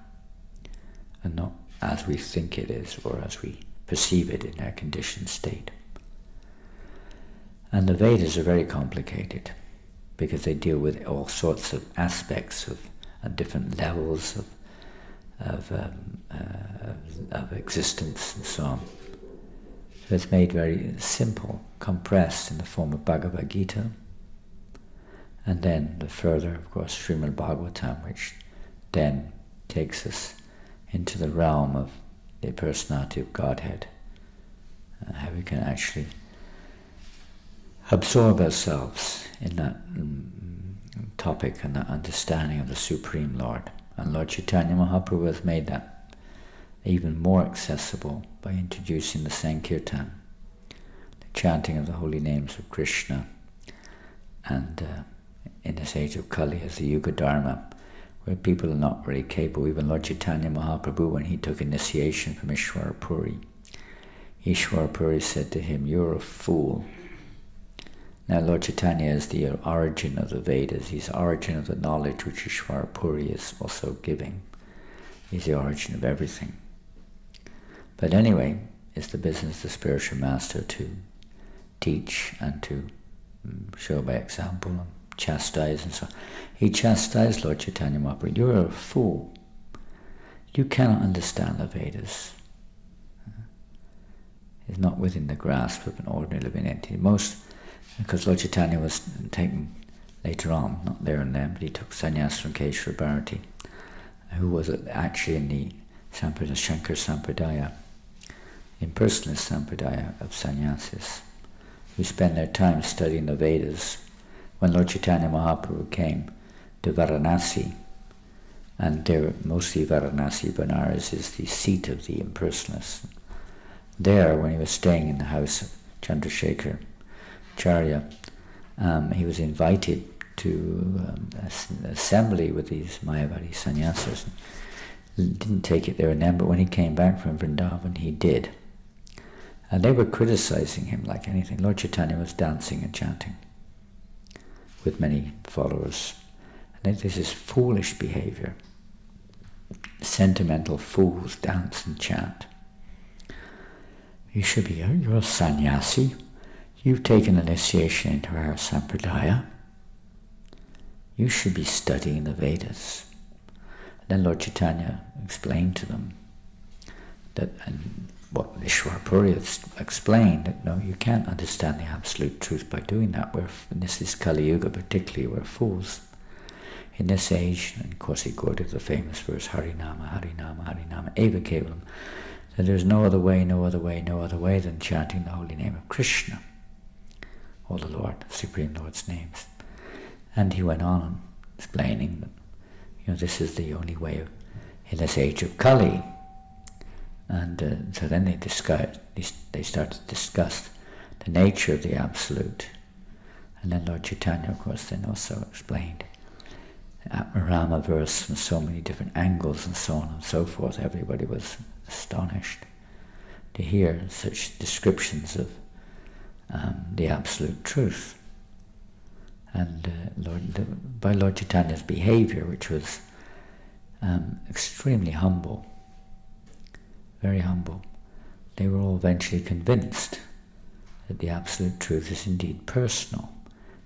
and not as we think it is, or as we perceive it in our conditioned state. And the Vedas are very complicated, because they deal with all sorts of aspects of different levels of existence and so on. So it's made very simple, compressed in the form of Bhagavad Gita, and then the further, of course, Srimad Bhagavatam, which then takes us into the realm of the personality of Godhead, how we can actually absorb ourselves in that topic and that understanding of the Supreme Lord. And Lord Chaitanya Mahaprabhu has made that even more accessible by introducing the Sankirtan, the chanting of the holy names of Krishna, and in this age of Kali as the Yuga Dharma, where people are not really capable. Even Lord Chaitanya Mahaprabhu, when he took initiation from Ishwara Puri said to him, "You're a fool." Now Lord Chaitanya is the origin of the Vedas. He's the origin of the knowledge which Ishwara Puri is also giving. He's the origin of everything. But anyway, it's the business of the spiritual master to teach and to show by example and chastise and so on. He chastised Lord Chaitanya Mahaprabhu. "You're a fool. You cannot understand the Vedas. It's not within the grasp of an ordinary living entity." Because Lord Chaitanya was taken later on, not there and then, but he took sannyas from Keshwara Bharati, who was actually in the Shankar Sampradaya, impersonalist Sampradaya of sannyasis, who spend their time studying the Vedas. When Lord Chaitanya Mahaprabhu came to Varanasi, and there mostly Varanasi, Benares is the seat of the impersonalists. There, when he was staying in the house of Chandrasekhar Acharya, he was invited to an assembly with these Mayavadi sannyasis. He didn't take it there and then, but when he came back from Vrindavan, he did. And they were criticizing him like anything. Lord Chaitanya was dancing and chanting with many followers. And this is foolish behavior. Sentimental fools dance and chant. You should be, you're a sannyasi. You've taken initiation into our sampradaya. You should be studying the Vedas. And then Lord Chaitanya explained to them that, and what Ishwara Puri explained, that no, you can't understand the absolute truth by doing that. In this Kali Yuga particularly, we're fools. In this age, and of course he quoted the famous verse, Harinama, Harinama, Harinama, Eva Kevalam, that there's no other way, no other way, no other way than chanting the holy name of Krishna, or the Lord, the Supreme Lord's names. And he went on explaining that, this is the only way in this age of Kali, And so then they started to discuss the nature of the Absolute. And then Lord Chaitanya, of course, then also explained the Atmarama verse from so many different angles and so on and so forth. Everybody was astonished to hear such descriptions of the Absolute Truth. And by Lord Chaitanya's behavior, which was extremely humble, very humble, they were all eventually convinced that the Absolute Truth is indeed personal.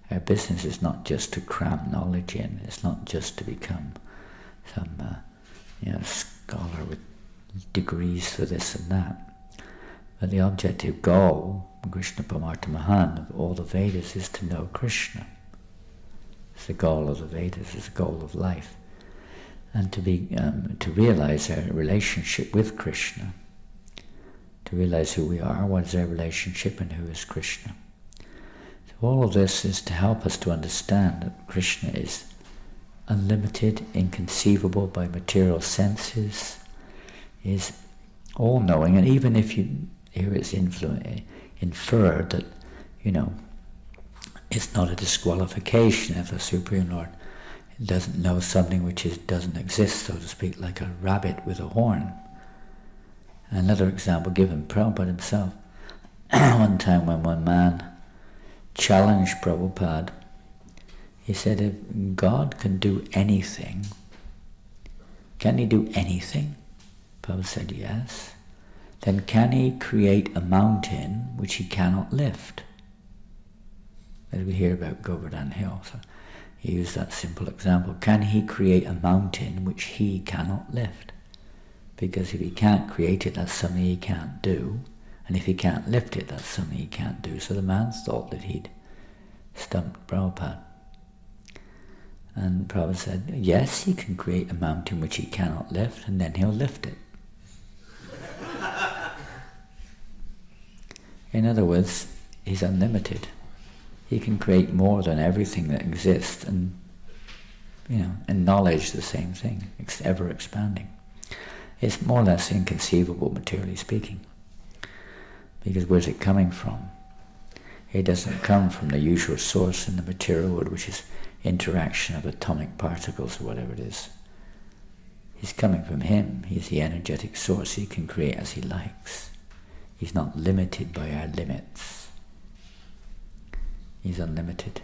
Our business is not just to cram knowledge in. It's not just to become some scholar with degrees for this and that. But the objective goal, Krishna Paramartha Mahan, of all the Vedas is to know Krishna. It's the goal of the Vedas. It's the goal of life, and to realize our relationship with Krishna, to realize who we are, what is our relationship, and who is Krishna. So all of this is to help us to understand that Krishna is unlimited, inconceivable by material senses, is all-knowing, and even if here it's inferred that, it's not a disqualification if the Supreme Lord doesn't know something which doesn't exist, so to speak, like a rabbit with a horn. Another example given, Prabhupada himself. One time when one man challenged Prabhupada, he said, if God can do anything, can he do anything? Prabhupada said, yes. Then can he create a mountain which he cannot lift? As we hear about Govardhan Hill, so he used that simple example. Can he create a mountain which he cannot lift? Because if he can't create it, that's something he can't do. And if he can't lift it, that's something he can't do. So the man thought that he'd stumped Prabhupada. And Prabhupada said, yes, he can create a mountain which he cannot lift, and then he'll lift it. In other words, he's unlimited. He can create more than everything that exists, and and knowledge the same thing, ever expanding. It's more or less inconceivable, materially speaking, because where's it coming from? It doesn't come from the usual source in the material world, which is interaction of atomic particles or whatever it is. He's coming from him. He's the energetic source. He can create as he likes. He's not limited by our limits. He's unlimited.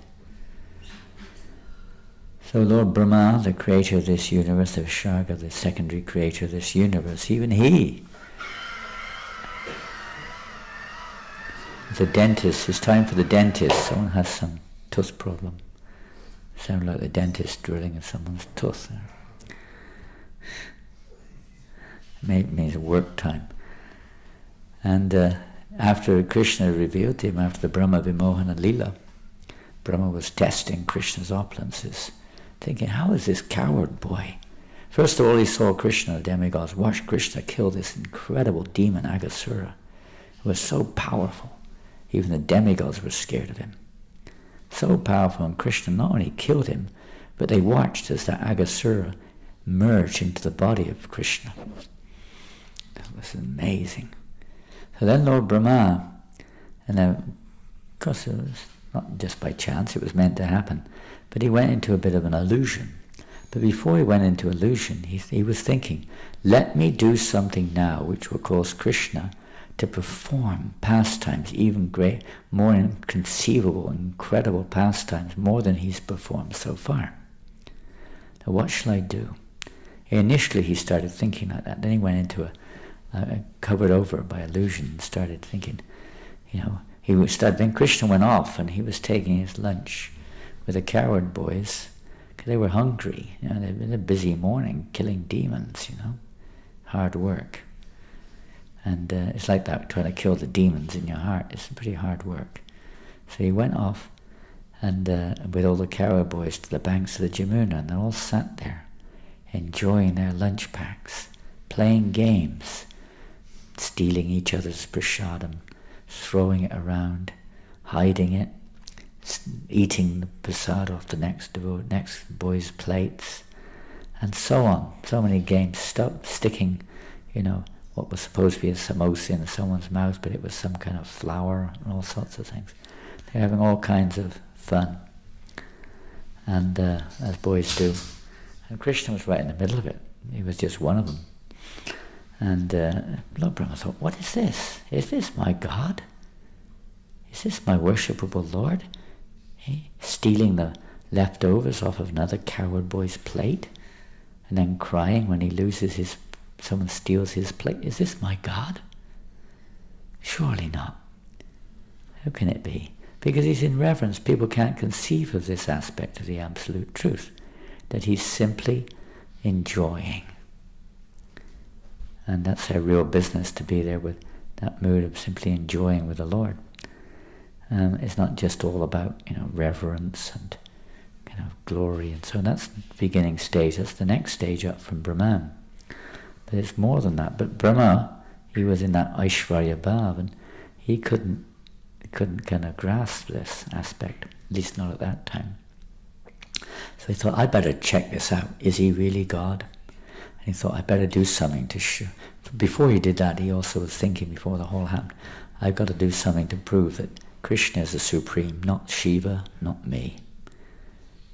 So Lord Brahma, the creator of this universe, the Visharga, the secondary creator of this universe, even he, the dentist, it's time for the dentist. Someone has some tooth problem. Sound like the dentist drilling in someone's tooth. It means work time. And after Krishna revealed to him, after the Brahma Vimohana Lila, Brahma was testing Krishna's opulences, thinking, how is this coward boy? First of all, he saw Krishna, the demigods, watch Krishna kill this incredible demon Aghasura. It was so powerful. Even the demigods were scared of him. So powerful, and Krishna not only killed him, but they watched as that Aghasura merged into the body of Krishna. That was amazing. So then Lord Brahma, and then, of course it was not just by chance, it was meant to happen, but he went into a bit of an illusion. But before he went into illusion, he was thinking, let me do something now which will cause Krishna to perform pastimes, even great, more inconceivable, incredible pastimes, more than he's performed so far. Now what shall I do? Initially he started thinking like that, then he went into covered over by illusion and started thinking, then Krishna went off and he was taking his lunch with the coward boys, because they were hungry. They'd been a busy morning killing demons, hard work. And it's like that, trying to kill the demons in your heart. It's pretty hard work. So he went off and with all the coward boys to the banks of the Jamuna, and they all sat there enjoying their lunch packs, playing games, stealing each other's prasadam, throwing it around, hiding it, eating the prasad off the next boy's plates, and so on. So many games, sticking, what was supposed to be a samosa in someone's mouth, but it was some kind of flour and all sorts of things. They're having all kinds of fun, and as boys do. And Krishna was right in the middle of it. He was just one of them. And Lord Brahma thought, what is this? Is this my God? Is this my worshipable Lord? Stealing the leftovers off of another coward boy's plate, and then crying when he loses someone steals his plate. Is this my God? Surely not. How can it be? Because he's in reverence. People can't conceive of this aspect of the absolute truth, that he's simply enjoying. And that's our real business, to be there with that mood of simply enjoying with the Lord. It's not just all about, reverence and kind of glory and so on. That's the beginning stage. That's the next stage up from Brahman. But it's more than that. But Brahma, he was in that Aishvarya Bhav, and he couldn't kind of grasp this aspect, at least not at that time. So he thought, I better check this out. Is he really God? And he thought, I better do something to show. Before he did that, he also was thinking, before the whole happened, I've got to do something to prove that Krishna is the supreme, not Shiva, not me.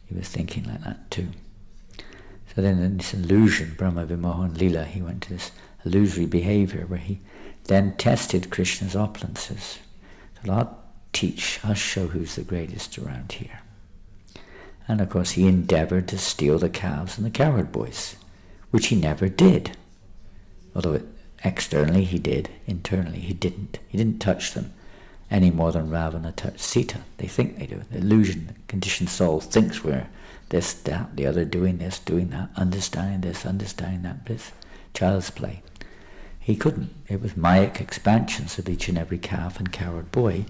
He was thinking like that too. So then in this illusion, Brahma Vimohan Lila, he went to this illusory behavior where he then tested Krishna's opulences. So I'll show who's the greatest around here. And of course he endeavored to steal the calves and the cowherd boys, which he never did. Although externally he did, internally he didn't. He didn't touch them any more than Ravana touched Sita. They think they do. The illusion, the conditioned soul thinks we're this, that, the other, doing this, doing that, understanding this, understanding that, but it's child's play. He couldn't. It was Mayic expansions of each and every calf and cowherd boy.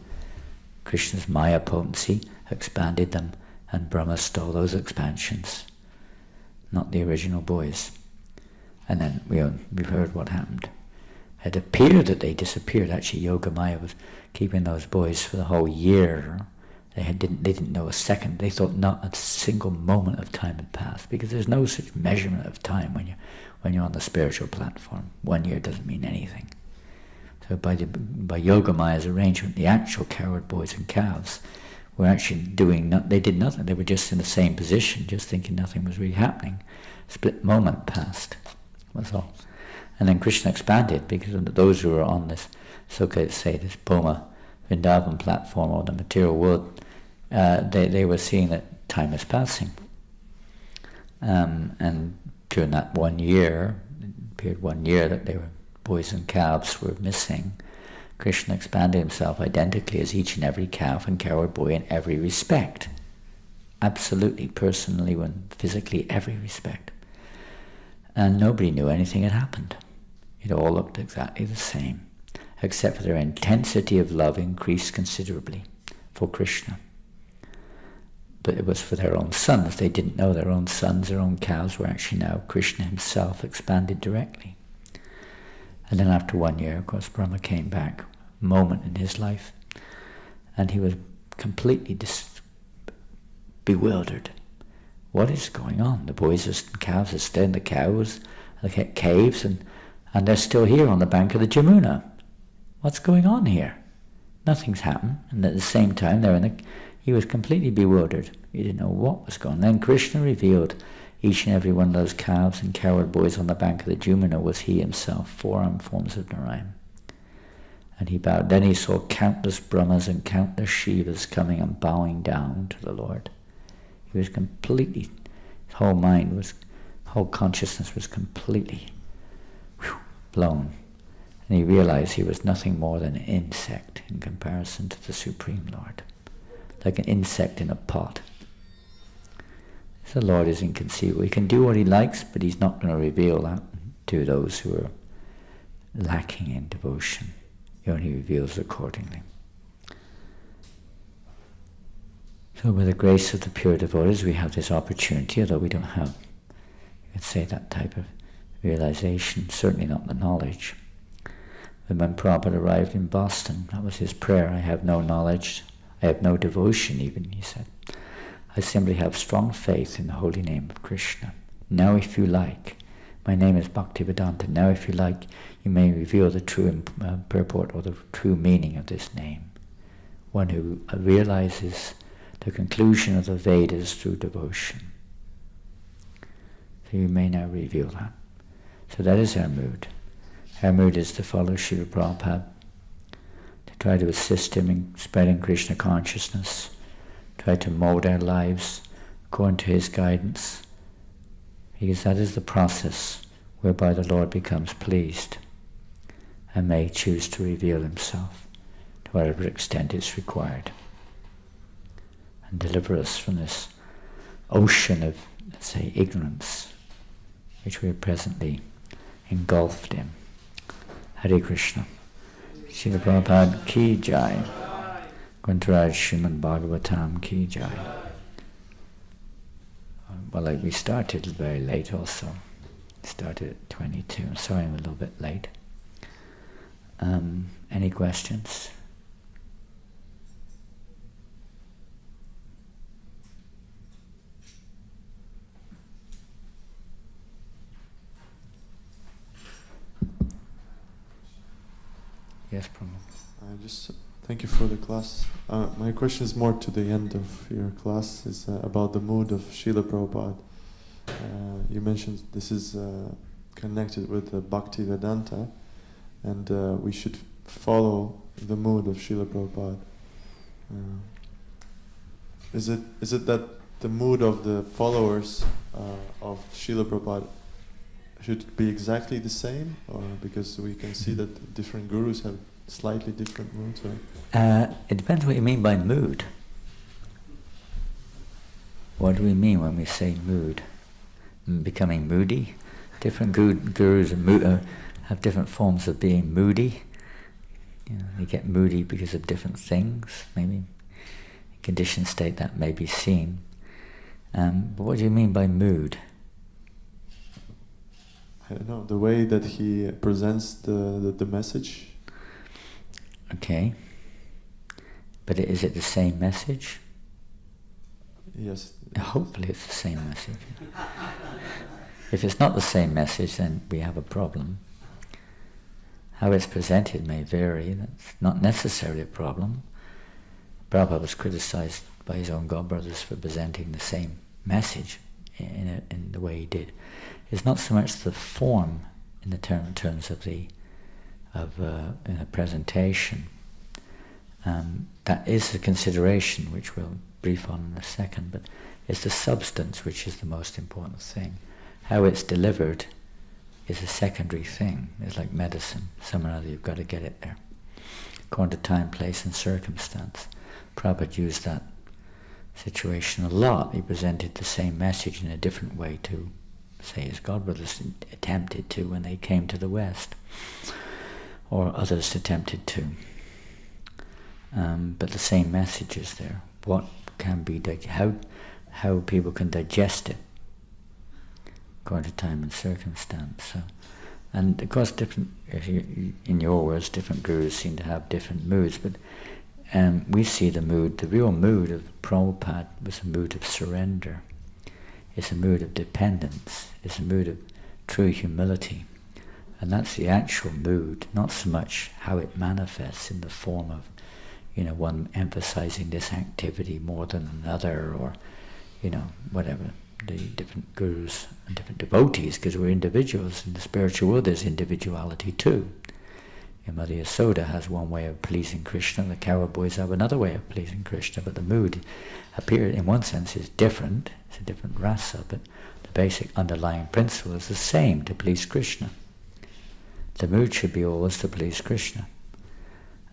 Krishna's Maya potency expanded them, and Brahma stole those expansions, not the original boys. And then we've heard what happened. It appeared that they disappeared. Actually, Yogamaya was keeping those boys for the whole year. They didn't know a second. They thought not a single moment of time had passed, because there's no such measurement of time when you're on the spiritual platform. 1 year doesn't mean anything. So by Yogamaya's arrangement, the actual cowherd boys and calves were actually they did nothing. They were just in the same position, just thinking nothing was really happening. Split moment passed. That's all. And then Krishna expanded, because of those who were on this, this Boma Vrindavan platform, or the material world, they were seeing that time is passing. And during that 1 year, it appeared 1 year that they were boys and calves were missing. Krishna expanded himself identically as each and every calf and cowherd boy in every respect. Absolutely, personally, physically, every respect. And nobody knew anything had happened. It all looked exactly the same, except for their intensity of love increased considerably for Krishna. But it was for their own sons. They didn't know their own sons, their own calves were actually now Krishna himself expanded directly. And then after 1 year, of course, Brahma came back, a moment in his life, and he was completely bewildered. What is going on? The boys and calves are still in the cows, the caves, and they're still here on the bank of the Jamuna. What's going on here? Nothing's happened. And at the same time, he was completely bewildered. He didn't know what was going on. Then Krishna revealed each and every one of those calves and cowherd boys on the bank of the Jamuna was he himself, 4-armed forms of Narayan. And he bowed. Then he saw countless Brahmas and countless Shivas coming and bowing down to the Lord. He was completely, his whole consciousness was completely blown. And he realized he was nothing more than an insect in comparison to the Supreme Lord. Like an insect in a pot. The Lord is inconceivable. He can do what he likes, but he's not going to reveal that to those who are lacking in devotion. He only reveals accordingly. So with the grace of the pure devotees, we have this opportunity, although we don't have, you could say, that type of realization, certainly not the knowledge. But when Prabhupada arrived in Boston, that was his prayer. I have no knowledge, I have no devotion even, he said. I simply have strong faith in the holy name of Krishna. Now if you like, My name is Bhaktivedanta. Now if you like, you may reveal the true purport or the true meaning of this name. One who realizes the conclusion of the Vedas through devotion. So you may now reveal that. So that is our mood. Our mood is to follow Srila Prabhupada, to try to assist him in spreading Krishna consciousness, try to mold our lives according to his guidance, because that is the process whereby the Lord becomes pleased and may choose to reveal himself to whatever extent is required and deliver us from this ocean of, let's say, ignorance which we are presently engulfed in. Hare Krishna. Srila Prabhupada ki jai. Grantaraj Srimad Bhagavatam ki jai. Well, we started very late also. Started at 22. I'm sorry I'm a little bit late. Any questions? Yes, Pramod. Just thank you for the class. My question is more to the end of your class, is about the mood of Srila Prabhupada. You mentioned this is connected with the Bhakti Vedanta, and we should follow the mood of Srila Prabhupada. Is it that the mood of the followers of Srila Prabhupada should be exactly the same, or because we can see that different gurus have slightly different moods? It depends what you mean by mood. What do we mean when we say mood? Becoming moody? Different gurus have different forms of being moody. They get moody because of different things. Maybe in conditioned state that may be seen. But what do you mean by mood? I don't know, the way that he presents the message. Okay. But is it the same message? Yes. Hopefully it's the same message. If it's not the same message, then we have a problem. How it's presented may vary. That's not necessarily a problem. Prabhupada was criticized by his own godbrothers for presenting the same message in the way he did. It's not so much the form in the terms of the presentation. That is a consideration which we'll brief on in a second, but it's the substance which is the most important thing. How it's delivered is a secondary thing. It's like medicine. Somehow or other you've got to get it there. According to time, place and circumstance. Prabhupada used that situation a lot. He presented the same message in a different way to, say, his godbrothers attempted to when they came to the West, or others attempted to. But the same message is there. What can be how people can digest it according to time and circumstance. So, and of course, in your words, different gurus seem to have different moods. But we see the real mood of Prabhupada was a mood of surrender. It's a mood of dependence. It's a mood of true humility. And that's the actual mood, not so much how it manifests in the form of, one emphasizing this activity more than another, or, whatever, the different gurus and different devotees, because we're individuals. In the spiritual world there's individuality too. Mother Yasoda has one way of pleasing Krishna, the cowboys have another way of pleasing Krishna, but the mood appears, in one sense, is different. It's a different rasa, but the basic underlying principle is the same, to please Krishna. The mood should be always to please Krishna.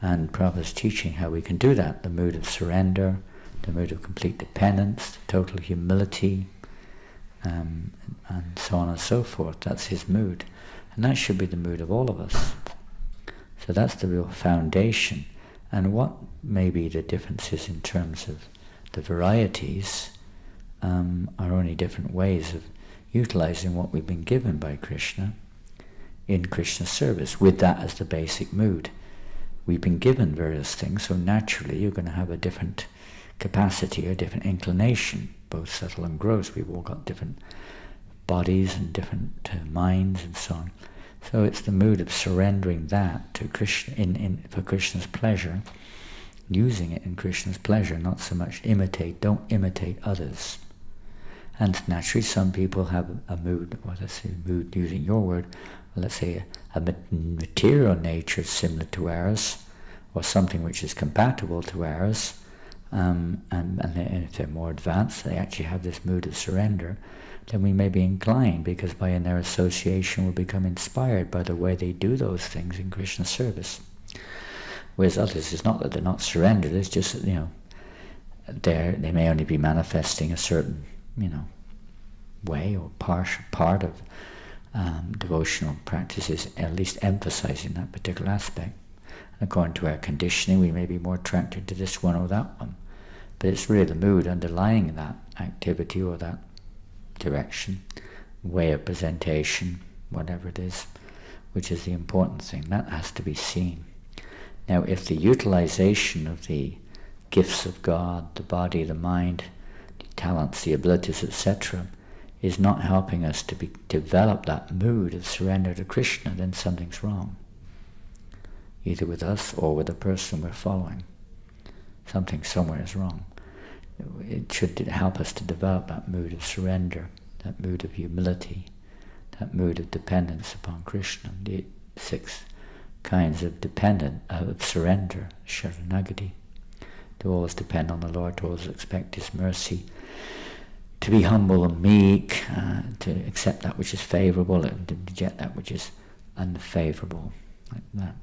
And Prabhupada's teaching how we can do that, the mood of surrender, the mood of complete dependence, total humility, and so on and so forth. That's his mood. And that should be the mood of all of us. So that's the real foundation. And what may be the differences in terms of the varieties are only different ways of utilizing what we've been given by Krishna in Krishna's service, with that as the basic mood. We've been given various things, so naturally you're going to have a different capacity or different inclination, both subtle and gross. We've all got different bodies and different minds and so on. So it's the mood of surrendering that to Krishna for Krishna's pleasure, using it in Krishna's pleasure, not so much don't imitate others. And naturally some people have a mood, or let's say mood using your word, or let's say a material nature similar to ours, or something which is compatible to ours, and if they're more advanced, they actually have this mood of surrender, then we may be inclined, because in their association we'll become inspired by the way they do those things in Krishna's service. Whereas others, it's not that they're not surrendered, it's just that, they may only be manifesting a certain, way or part of devotional practices, at least emphasizing that particular aspect. And according to our conditioning, we may be more attracted to this one or that one. But it's really the mood underlying that activity or that direction, way of presentation, whatever it is, which is the important thing. That has to be seen. Now, if the utilization of the gifts of God, the body, the mind, the talents, the abilities, etc., is not helping us to develop that mood of surrender to Krishna, then something's wrong. Either with us or with the person we're following. Something somewhere is wrong. It should help us to develop that mood of surrender, that mood of humility, that mood of dependence upon Krishna, the 6 kinds of surrender, sharanagati, to always depend on the Lord, to always expect His mercy, to be humble and meek, to accept that which is favourable and to reject that which is unfavourable, like that,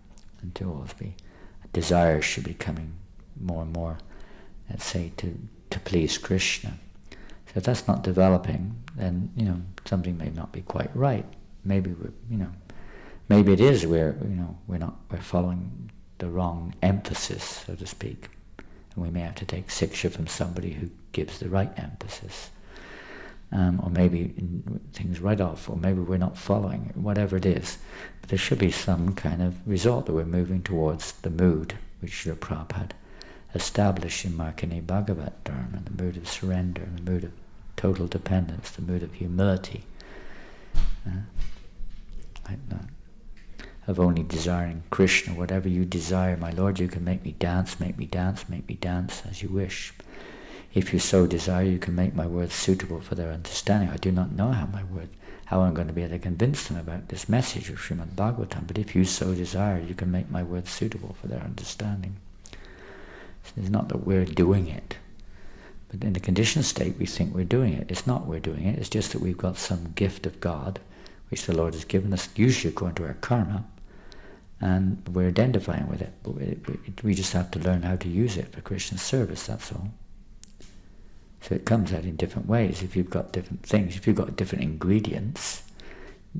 and to always be, desire should be coming more and more, let's say, to please Krishna. So if that's not developing, then something may not be quite right. Maybe maybe it is we're following the wrong emphasis, so to speak, and we may have to take siksha from somebody who gives the right emphasis, or maybe things right off, or maybe we're not following it, whatever it is. But there should be some kind of result that we're moving towards the mood which Srila Prabhupada established in Markandeya Bhagavat Dharma, the mood of surrender, the mood of total dependence, the mood of humility, like that, of only desiring Krishna. Whatever you desire, my Lord, you can make me dance, make me dance, make me dance as you wish. If you so desire, you can make my words suitable for their understanding. I do not know how I'm going to be able to convince them about this message of Srimad Bhagavatam, but if you so desire, you can make my words suitable for their understanding. It's not that we're doing it, but in the conditioned state we think we're doing it. It's not we're doing it, it's just that we've got some gift of God which the Lord has given us, usually according to our karma, and we're identifying with it. But we just have to learn how to use it for Krishna's service, that's all. So it comes out in different ways. If you've got different things, if you've got different ingredients,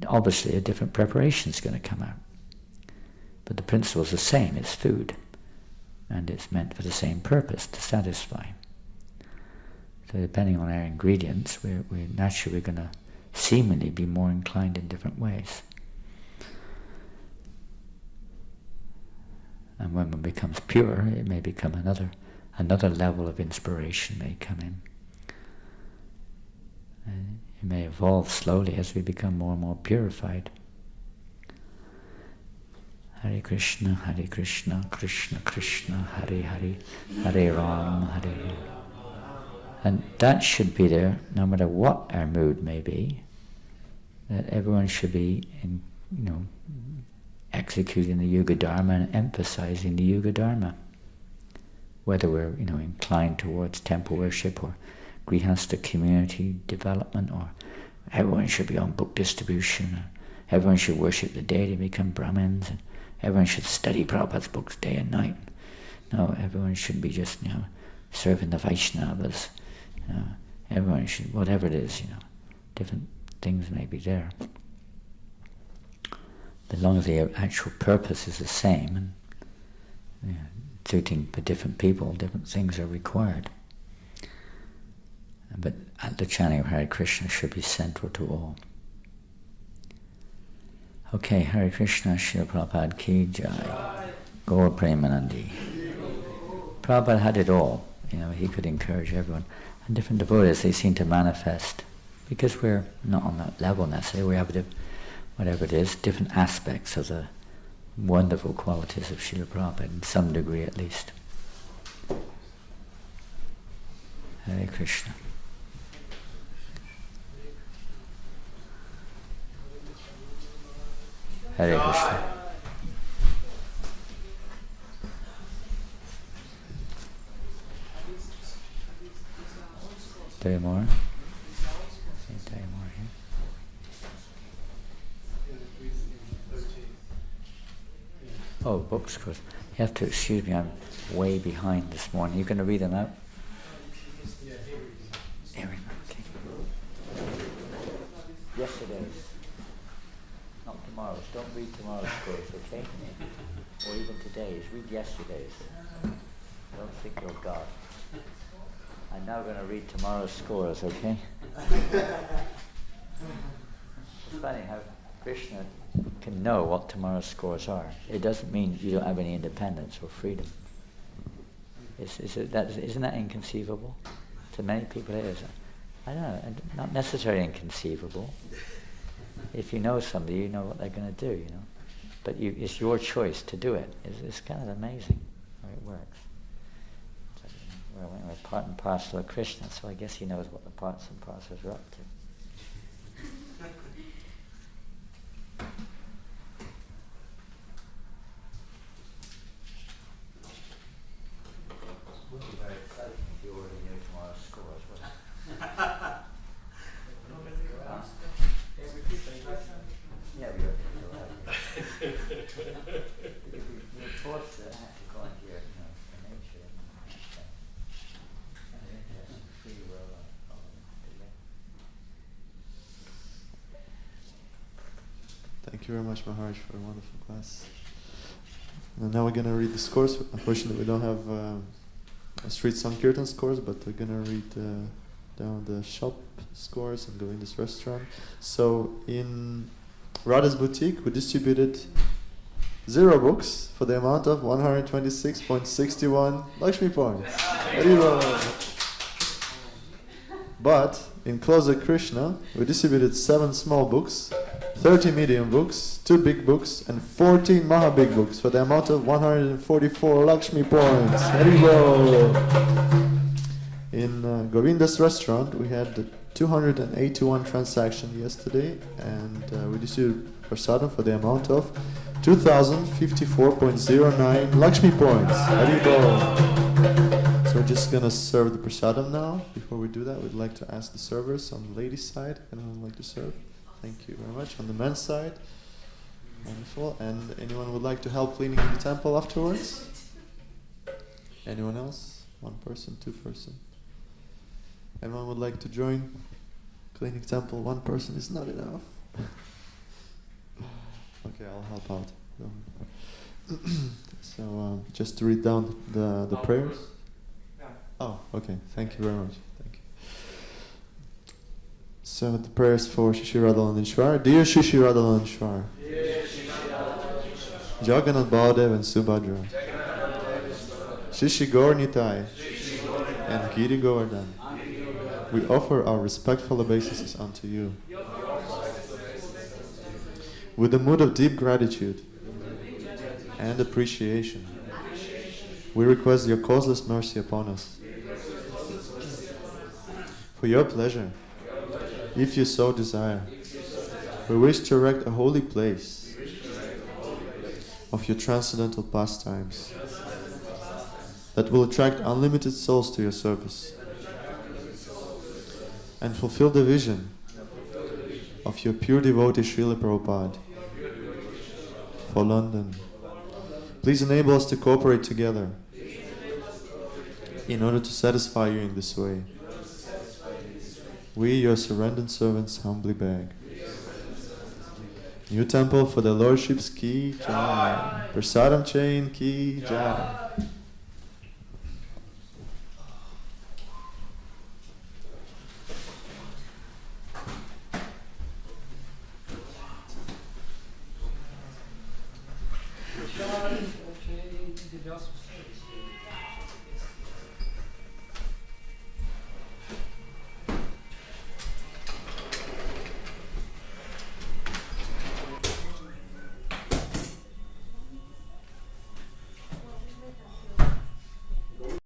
obviously a different preparation is going to come out. But the principle is the same, it's food. And it's meant for the same purpose, to satisfy. So depending on our ingredients, we're naturally going to seemingly be more inclined in different ways. And when one becomes pure, it may become another level of inspiration may come in. And it may evolve slowly as we become more and more purified. Hare Krishna, Krishna Krishna, Hare Hare, Hare Ram, Hare Hare. And that should be there no matter what our mood may be, that everyone should be executing the Yuga Dharma and emphasizing the Yuga Dharma. Whether we're inclined towards temple worship or grihastha community development, or everyone should be on book distribution, everyone should worship the deity and become Brahmins, and everyone should study Prabhupada's books day and night. No, everyone should be just, serving the Vaishnavas. Everyone should, whatever it is, different things may be there. As long as the actual purpose is the same, and suiting for different people, different things are required. But the chanting of Hare Krishna should be central to all. Okay, Hare Krishna, Srila Prabhupada ki jai. Gaur Premanandi. Prabhupada had it all. He could encourage everyone. And different devotees, they seem to manifest because we're not on that level necessarily. We have whatever it is, different aspects of the wonderful qualities of Srila Prabhupada, in some degree at least. Hare Krishna. Hare Krishna. 3 more. 3 more here. Oh, books, of course. You have to excuse me, I'm way behind this morning. You're going to read them out? Here we go. Okay. Yesterday's. Not tomorrow's. Don't read tomorrow's scores, okay? Or even today's. Read yesterday's. Don't think you're God. I'm now going to read tomorrow's scores, okay? It's funny how Krishna can know what tomorrow's scores are. It doesn't mean you don't have any independence or freedom. Isn't that inconceivable? To many people it is. I don't know, not necessarily inconceivable. If you know somebody, you know what they're going to do, you know. But it's your choice to do it. It's kind of amazing how it works. We're part and parcel of Krishna, so I guess he knows what the parts and parcels are up to. Wouldn't be very exciting if you already knew tomorrow's scores, would it? Yeah, we are. You're forced to have to go into your nature. Thank you very much, Maharaj, for a wonderful class. And now we're going to read the scores. Unfortunately, we don't have a street Sankirtan scores, but we're going to read down the shop scores and go in this restaurant. So in Radha's boutique, we distributed 0 books for the amount of 126.61 Lakshmi points. But in Closet Krishna, we distributed 7 small books, 30 medium books, 2 big books, and 14 Maha big books for the amount of 144 Lakshmi points. Haribo! In Govinda's restaurant, we had 281 transactions yesterday, and we distributed prasadam for the amount of 2,054.09 Lakshmi points. Haribo! So we're just gonna serve the prasadam now. Before we do that, we'd like to ask the servers on the ladies' side, anyone would like to serve? Thank you very much. On the men's side, wonderful. And anyone would like to help cleaning the temple afterwards? Anyone else? 1 person, 2 person. Anyone would like to join cleaning temple? 1 person is not enough. Okay, I'll help out. So just to read down the prayers. Oh, okay. Thank you very much. Thank you. So the prayers for Shishi Radhalanishwar. Dear Shishi Radhalanishwar, Jagannath Baladev and Subhadra, Shishi Gaur Nitai, and Giri Govardhan, we offer our respectful obeisances unto you. With a mood of deep gratitude and appreciation, we request your causeless mercy upon us. For your pleasure, if you so desire, we wish to erect a holy place of your transcendental pastimes that will attract unlimited souls to your service and fulfill the vision of your pure devotee Srila Prabhupada for London. Please enable us to cooperate together in order to satisfy you in this way. We, your surrendered servants, humbly beg. New temple for the lordships ki jai. Prasadam chain ki jai.